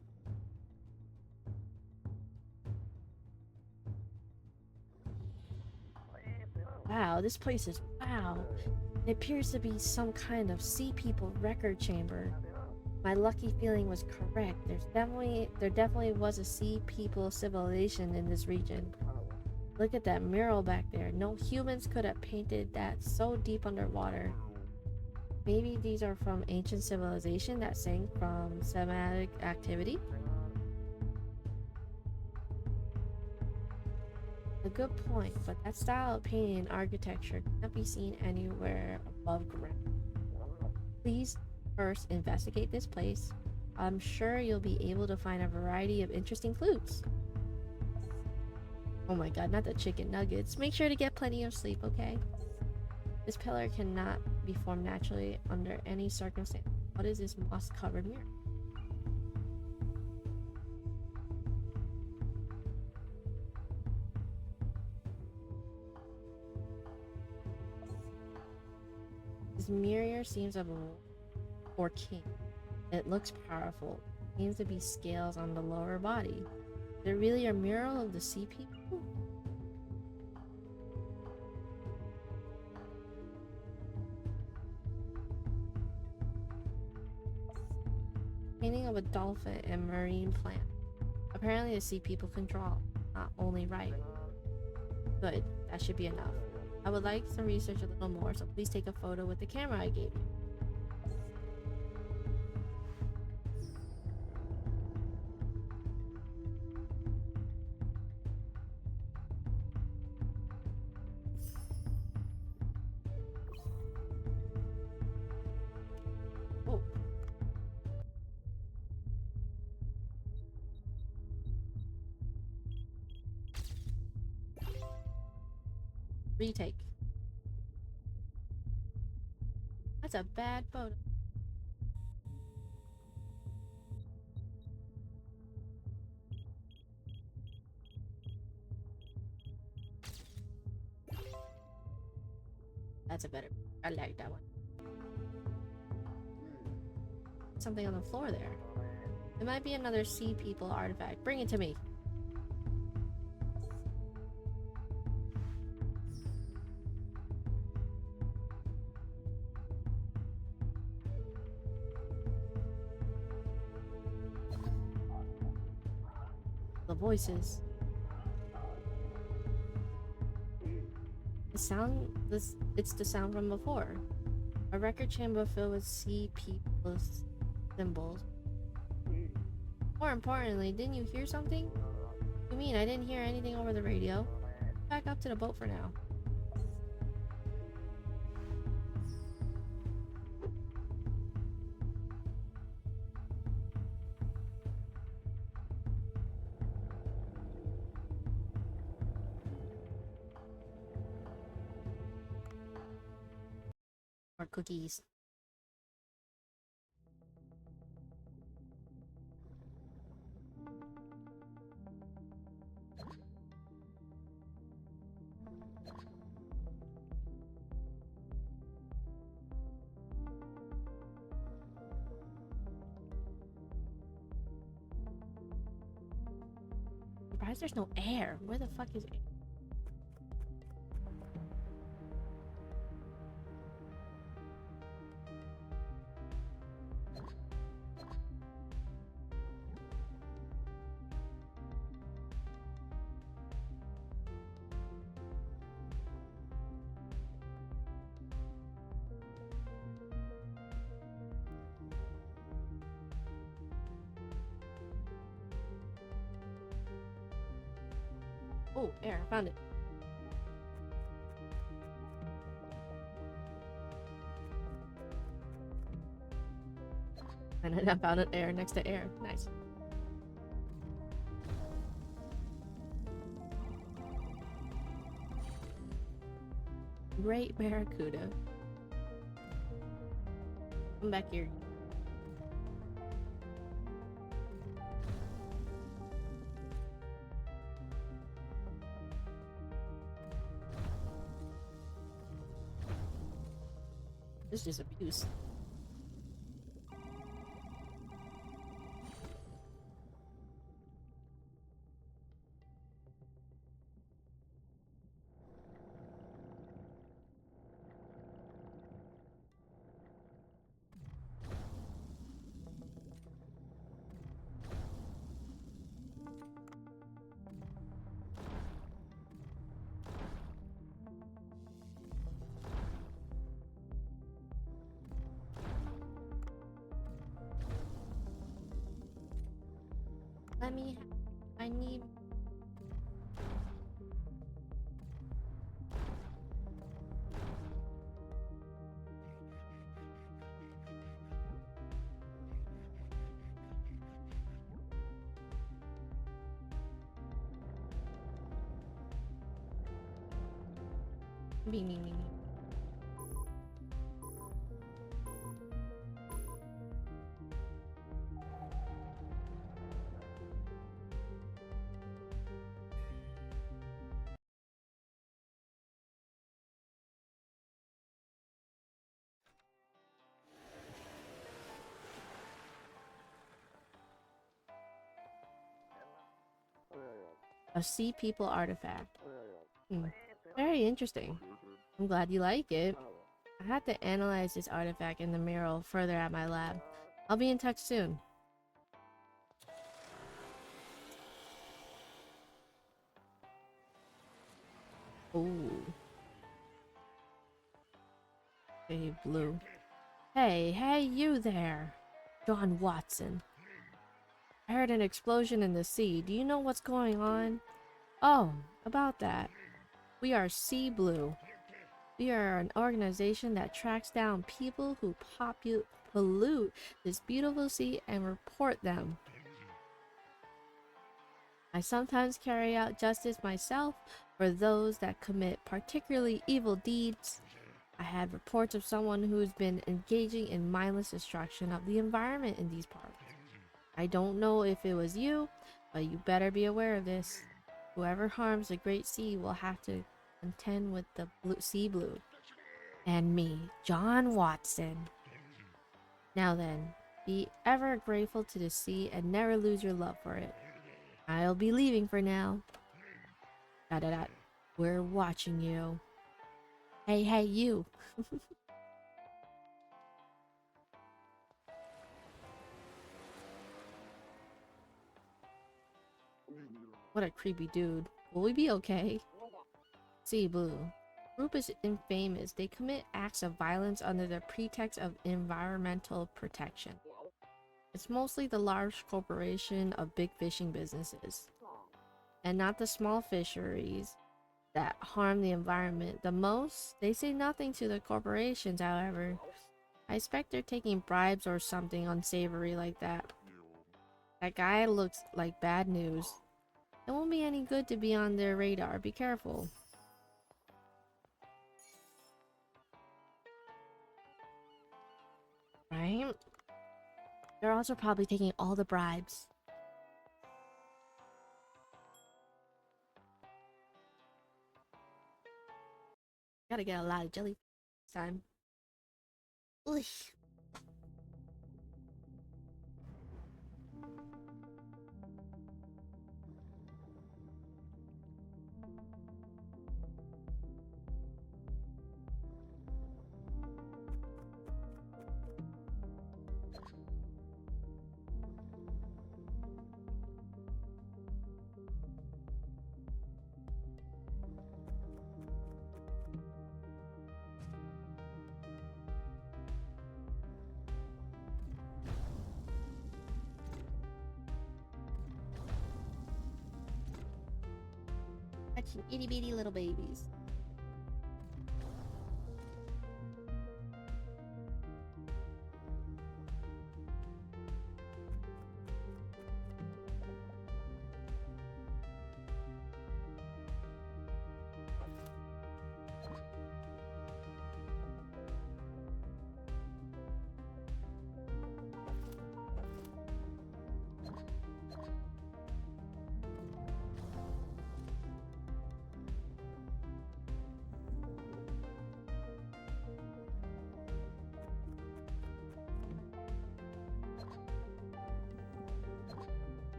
Wow, this place is wow. It appears to be some kind of sea people record chamber. My lucky feeling was correct. There definitely was a sea people civilization in this region. Look at that mural back there. No humans could have painted that so deep underwater. Maybe these are from ancient civilization that sank from seismic activity? A good point, but that style of painting and architecture can't be seen anywhere above ground. Please first investigate this place. I'm sure you'll be able to find a variety of interesting clues. Oh my god, not the chicken nuggets. Make sure to get plenty of sleep, okay? This pillar cannot be formed naturally under any circumstance. What is this moss-covered mirror? This mirror seems of a or king. It looks powerful. It seems to be scales on the lower body. Is it really a mural of the sea people? Painting of a dolphin and marine plant. Apparently the sea people can draw, not only write. Good, that should be enough. I would like to research a little more, so please take a photo with the camera I gave you. Oh. Retake. That's a bad photo. That's a better. I like that one. Something on the floor there. It might be another sea people artifact. Bring it to me. The voices. The sound, it's the sound from before. A record chamber filled with sea people's symbols. More importantly, didn't you hear something? You mean I didn't hear anything over the radio? Back up to the boat for now. Or cookies. Surprised there's no air. Where the fuck is air? Oh, air. I found it. And I found an air next to air. Nice. Great Barracuda. Come back here. This is abuse. I need... Me. A sea people artifact. Very interesting. I'm glad you like it. I had to analyze this artifact in the mural further at my lab. I'll be in touch soon. Ooh. Hey, blue. Hey, you there. John Watson. I heard an explosion in the sea. Do you know what's going on? Oh, about that. We are Sea Blue. We are an organization that tracks down people who pollute this beautiful sea and report them. I sometimes carry out justice myself for those that commit particularly evil deeds. I had reports of someone who's been engaging in mindless destruction of the environment in these parts. I don't know if it was you, but you better be aware of this. Whoever harms the Great Sea will have to contend with the Sea Blue. And me, John Watson. Now then, be ever grateful to the sea and never lose your love for it. I'll be leaving for now. We're watching you. Hey, you. What a creepy dude. Will we be okay? Sea Blue. Group is infamous. They commit acts of violence under the pretext of environmental protection. It's mostly the large corporation of big fishing businesses, and not the small fisheries that harm the environment the most. They say nothing to the corporations, however. I expect they're taking bribes or something unsavory like that. That guy looks like bad news. It won't be any good to be on their radar. Be careful. Right? They're also probably taking all the bribes. Gotta get a lot of jelly this time. Ugh. Catching itty bitty little babies.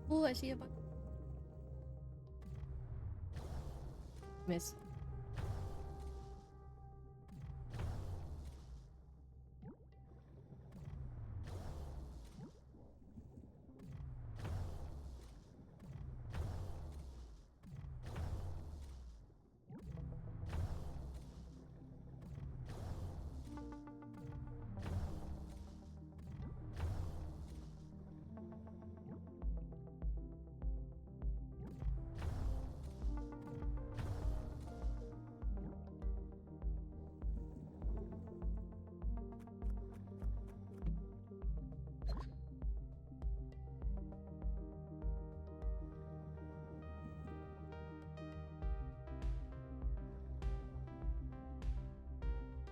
Oh, I see a bug. Miss.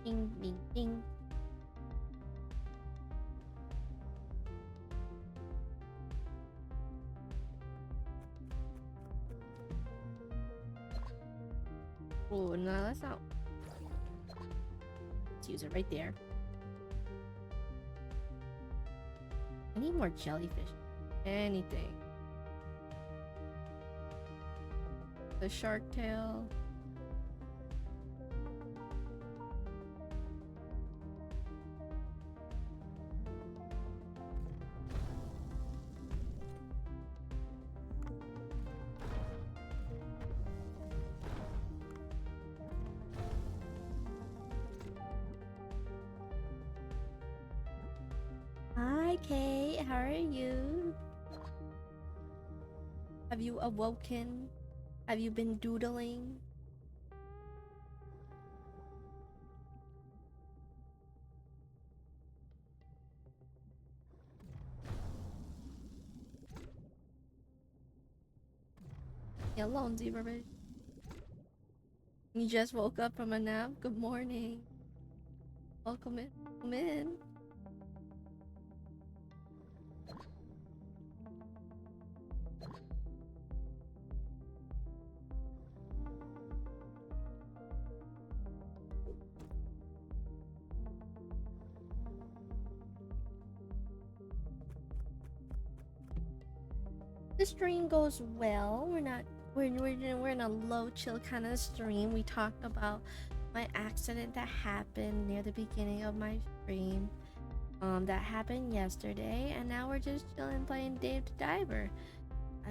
Ding, ding, ding. Oh, no, that's not. Let's use it right there. I need more jellyfish. Anything. The shark tail. Hi, Kate. How are you? Have you awoken? Have you been doodling? You alone, zebra bitch. You just woke up from a nap? Good morning. Welcome in. Come in. The stream goes well. We're in a low chill kind of stream. We talked about my accident that happened near the beginning of my stream. That happened yesterday, and now we're just chilling playing Dave the Diver.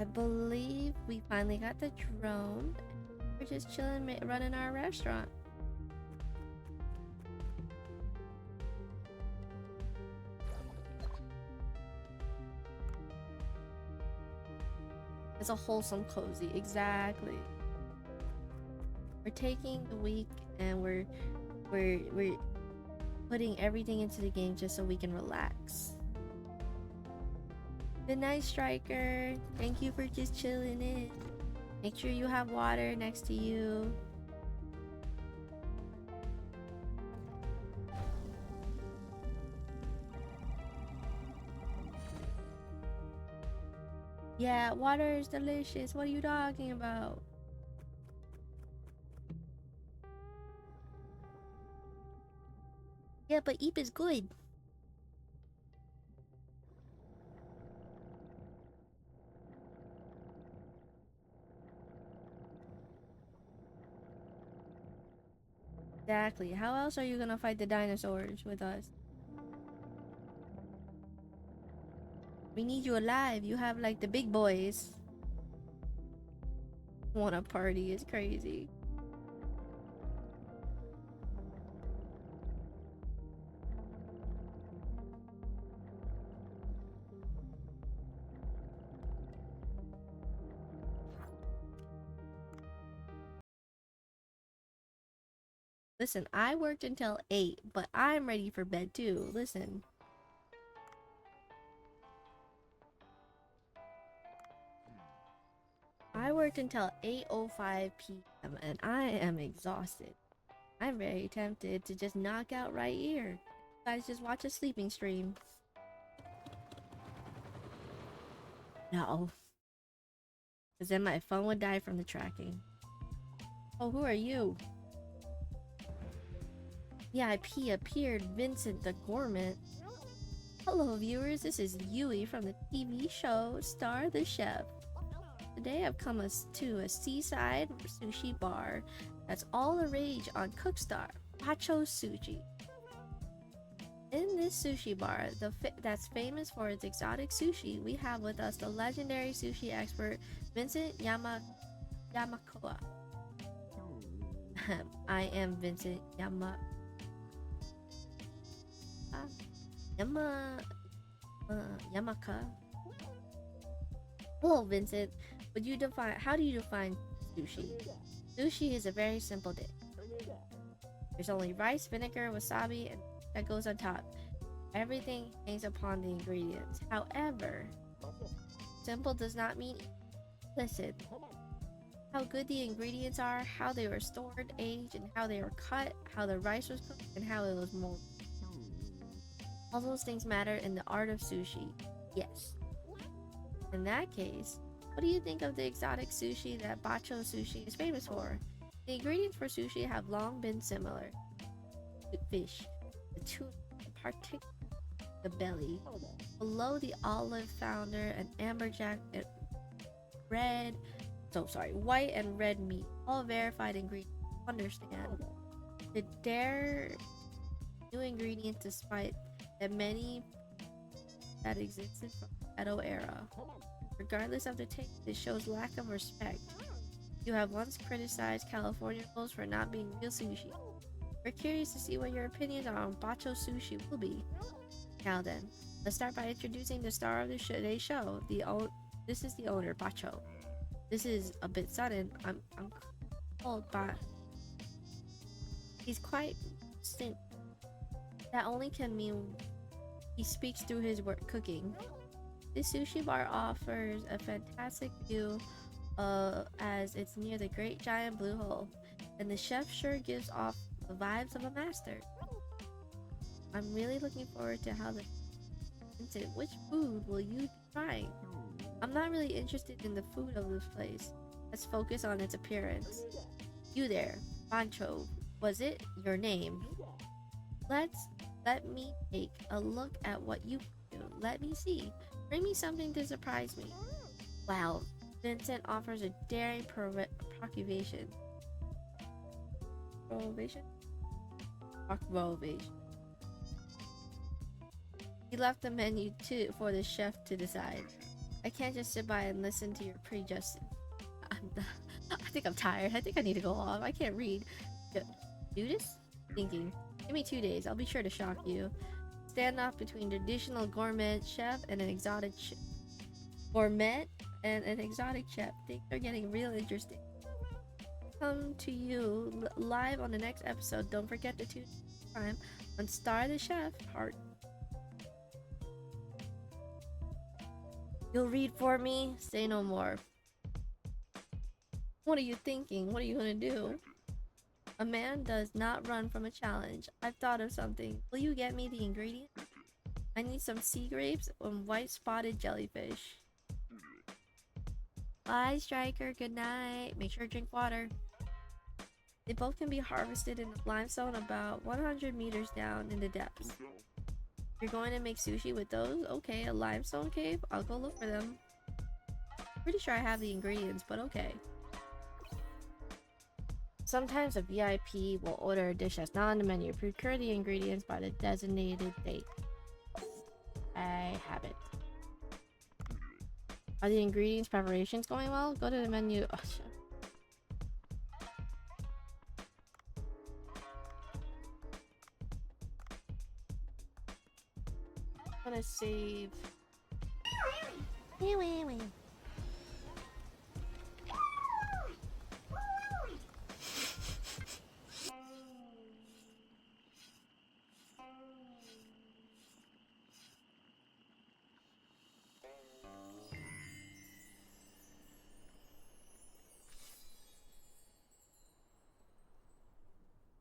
I believe we finally got the drone. We're just chilling running our restaurant. It's a wholesome cozy. Exactly. We're taking the week and we're putting everything into the game just so we can relax. Good night, Striker. Thank you for just chilling in. Make sure you have water next to you. Yeah, water is delicious. What are you talking about? Yeah, but Eep is good. Exactly. How else are you gonna fight the dinosaurs with us? We need you alive. You have like the big boys. Wanna party is crazy. Listen, I worked until 8, but I'm ready for bed too. Listen. I worked until 8:05 p.m. and I am exhausted. I'm very tempted to just knock out right here. You guys just watch a sleeping stream. No. Because then my phone would die from the tracking. Oh, who are you? VIP appeared, Vincent the Gourmet. Hello viewers, this is Yui from the TV show Star the Chef. Today I've come to a seaside sushi bar that's all the rage on Cookstar, Pacho Sushi. In this sushi bar that's famous for its exotic sushi, we have with us the legendary sushi expert Vincent Yamakoa. I am Vincent Yamaka. Hello, Vincent. How do you define sushi? Sushi is a very simple dish. There's only rice, vinegar, wasabi, and that goes on top. Everything hangs upon the ingredients. However, simple does not mean explicit. How good the ingredients are, how they were stored, aged, and how they were cut, how the rice was cooked, and how it was molded. All those things matter in the art of sushi. Yes. In that case, what do you think of the exotic sushi that Bacho Sushi is famous for? The ingredients for sushi have long been similar. Fish, the tuna, particularly the belly. Below the olive founder and amberjack and white and red meat. All verified ingredients. Understand. The dare new ingredients despite that many that existed from the Edo era. Regardless of the taste, it shows lack of respect. You have once criticized California rolls for not being real sushi. We're curious to see what your opinions on Bacho Sushi will be. Now then, let's start by introducing the star of today's show. This is the owner, Bacho. This is a bit sudden. I'm cold, but he's quite distant. That only can mean he speaks through his work cooking. This sushi bar offers a fantastic view as it's near the great giant blue hole, and the chef sure gives off the vibes of a master. I'm really looking forward to how which food will you be trying? I'm not really interested in the food of this place. Let's focus on its appearance. You there, Bancho, was it your name? Let me take a look at what you do. Let me see. Bring me something to surprise me. Wow, Vincent offers a daring provocation. Provocation? He left the menu for the chef to decide. I can't just sit by and listen to your prejudged. I think I'm tired. I think I need to go off. I can't read. Judas? Thinking. Give me 2 days. I'll be sure to shock you. Stand off between traditional gourmet chef and an exotic gourmet and an exotic chef. Things are getting real interesting. Come to you live on the next episode. Don't forget to tune in time on Star the Chef. Heart. You'll read for me? Say no more. What are you thinking? What are you gonna do? A man does not run from a challenge. I've thought of something. Will you get me the ingredients? I need some sea grapes and white spotted jellyfish. Bye, Striker. Good night. Make sure to drink water. They both can be harvested in the limestone about 100 meters down in the depths. You're going to make sushi with those? Okay, a limestone cave? I'll go look for them. Pretty sure I have the ingredients, but okay. Sometimes a VIP will order a dish that's not on the menu. Procure the ingredients by the designated date. I have it. Are the ingredients preparations going well? Go to the menu. Oh, shit. I'm gonna save.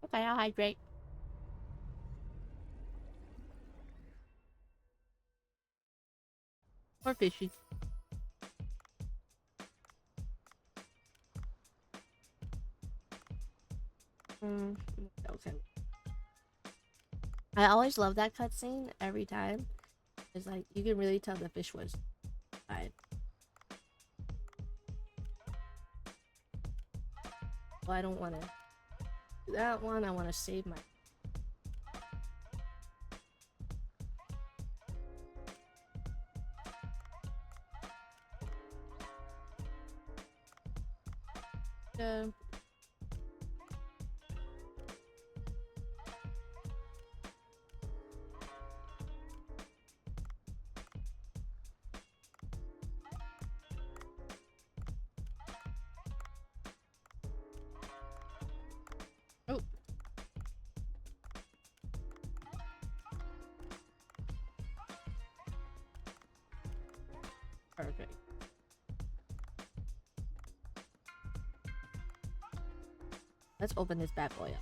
Okay, I'll hydrate. Or fishy. Okay. I always love that cutscene every time. It's like you can really tell the fish was died. Well, I don't want to do that one. I want to save my. Oh. Perfect. Let's open this bad boy up.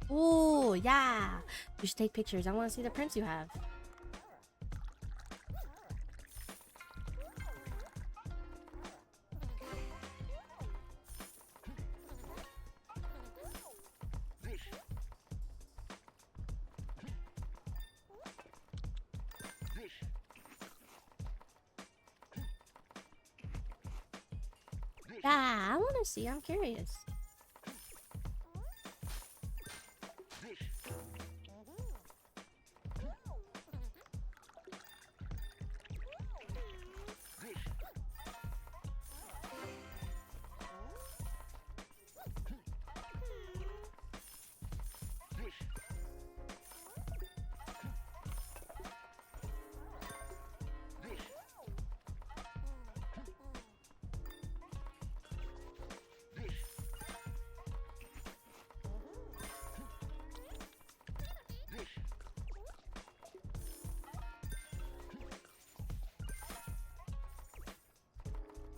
Oh, yeah. You should take pictures. I want to see the prints you have. Yeah, I want to see. I'm curious.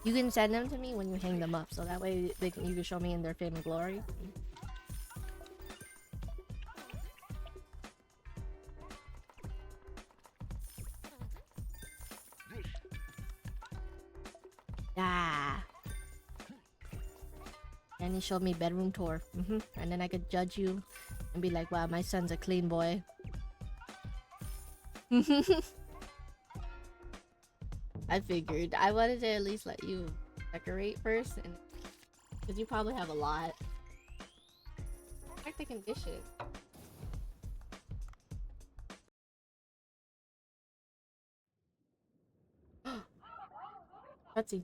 You can send them to me when you hang them up, so that way you can show me in their fame and glory. Yeah. And he showed me bedroom tour. And then I could judge you and be like, wow, my son's a clean boy. I figured. I wanted to at least let you decorate first, and because you probably have a lot. Check the condition. Let's see.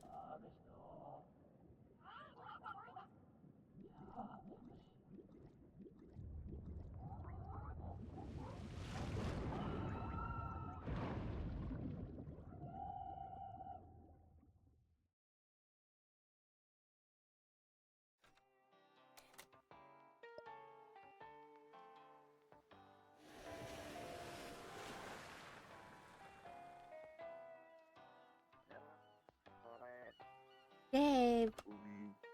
you?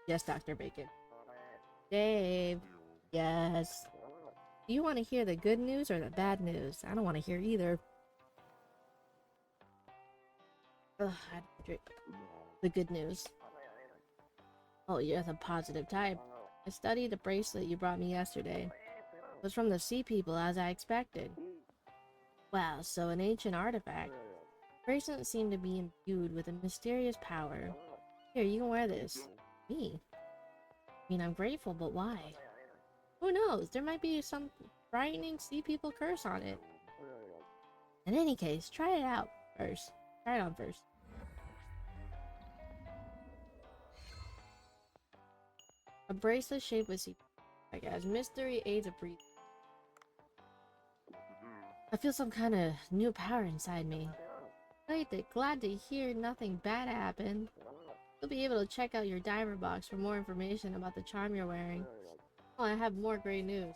Yes, Dr. Bacon. Dave. Yes. Do you want to hear the good news or the bad news? I don't want to hear either. Ugh, I had to drink the good news. Oh, you're the positive type. I studied the bracelet you brought me yesterday. It was from the sea people, as I expected. Wow, so an ancient artifact. The bracelet seemed to be imbued with a mysterious power. Here, you can wear this. Me? I mean, I'm grateful, but why? Who knows? There might be some frightening sea people curse on it. In any case, try it out first. Try it on first. A bracelet shaped with sea. Like as mystery aids a breathing. I feel some kind of new power inside me. Glad to hear nothing bad happened. You'll be able to check out your diver box for more information about the charm you're wearing. Oh, I have more great news.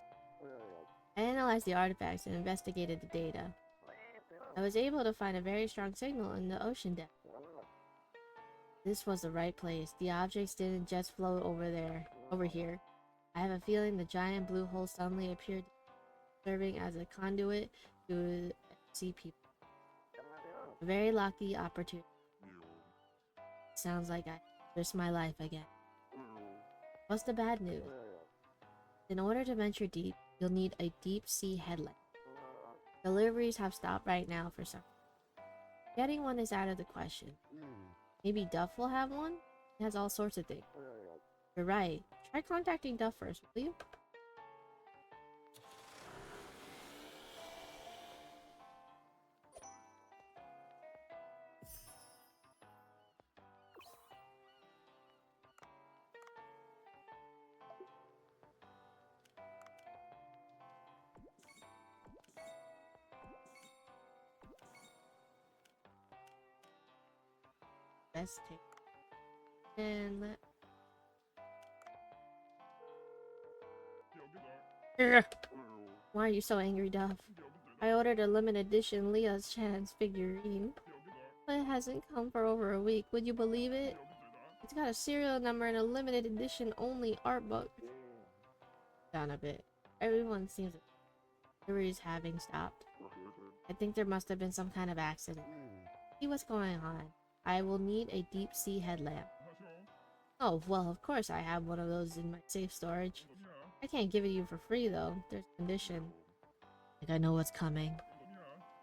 I analyzed the artifacts and investigated the data. I was able to find a very strong signal in the ocean depth. This was the right place. The objects didn't just float over here. I have a feeling the giant blue hole suddenly appeared, serving as a conduit to sea people. A very lucky opportunity. Sounds like I risked my life again. What's the bad news? In order to venture deep, you'll need a deep sea headlamp. Deliveries have stopped right now for some. Getting one is out of the question. Maybe Duff will have one? It has all sorts of things. You're right. Try contacting Duff first, will you? Let's take and let. Urgh. Why are you so angry, Duff? I ordered a limited edition Leah's Chance figurine, but it hasn't come for over a week. Would you believe it? It's got a serial number and a limited edition only art book. Down a bit. Everyone seems deliveries having stopped. I think there must have been some kind of accident. See what's going on. I will need a deep sea headlamp. Oh, well, of course I have one of those in my safe storage. I can't give it to you for free, though. There's a condition. Like I know what's coming.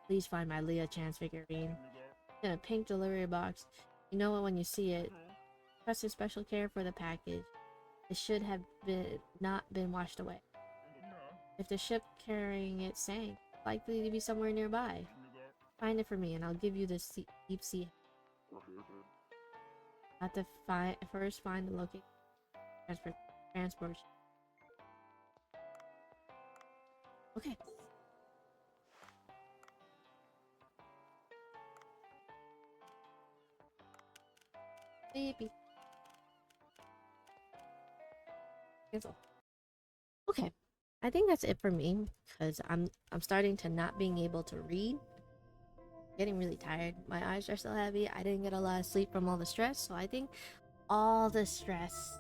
Please find my Leah Chance figurine. In a pink delivery box. You know it when you see it. Trusted special care for the package. It should have not been washed away. If the ship carrying it sank, likely to be somewhere nearby. Find it for me and I'll give you the deep sea. I have to first find the location. Transport. Okay. Baby. Cancel. Okay. I think that's it for me because I'm starting to not being able to read. Getting really tired. My eyes are still heavy. I didn't get a lot of sleep from all the stress, so I think all the stress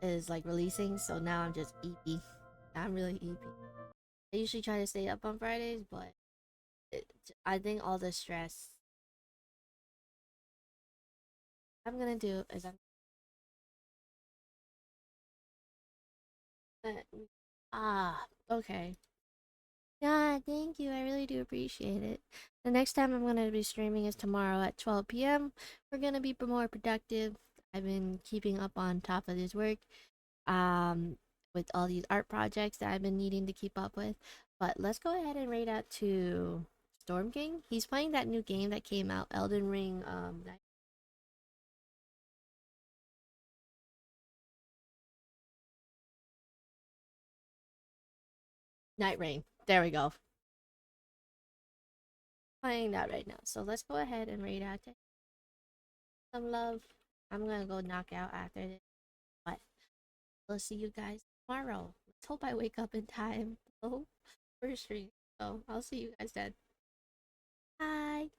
is like releasing. So now I'm just EP. I'm really EP. I usually try to stay up on Fridays, but I think all the stress I'm gonna do is okay. Yeah, thank you. I really do appreciate it. The next time I'm gonna be streaming is tomorrow at 12 p.m. We're gonna be more productive. I've been keeping up on top of this work, with all these art projects that I've been needing to keep up with. But let's go ahead and raid out to Storm King. He's playing that new game that came out, Elden Ring. Night Rain. There we go. Playing that right now. So let's go ahead and raid out to some love. I'm gonna go knock out after this. But we'll see you guys tomorrow. Let's hope I wake up in time. Oh, for stream. So I'll see you guys then. Bye.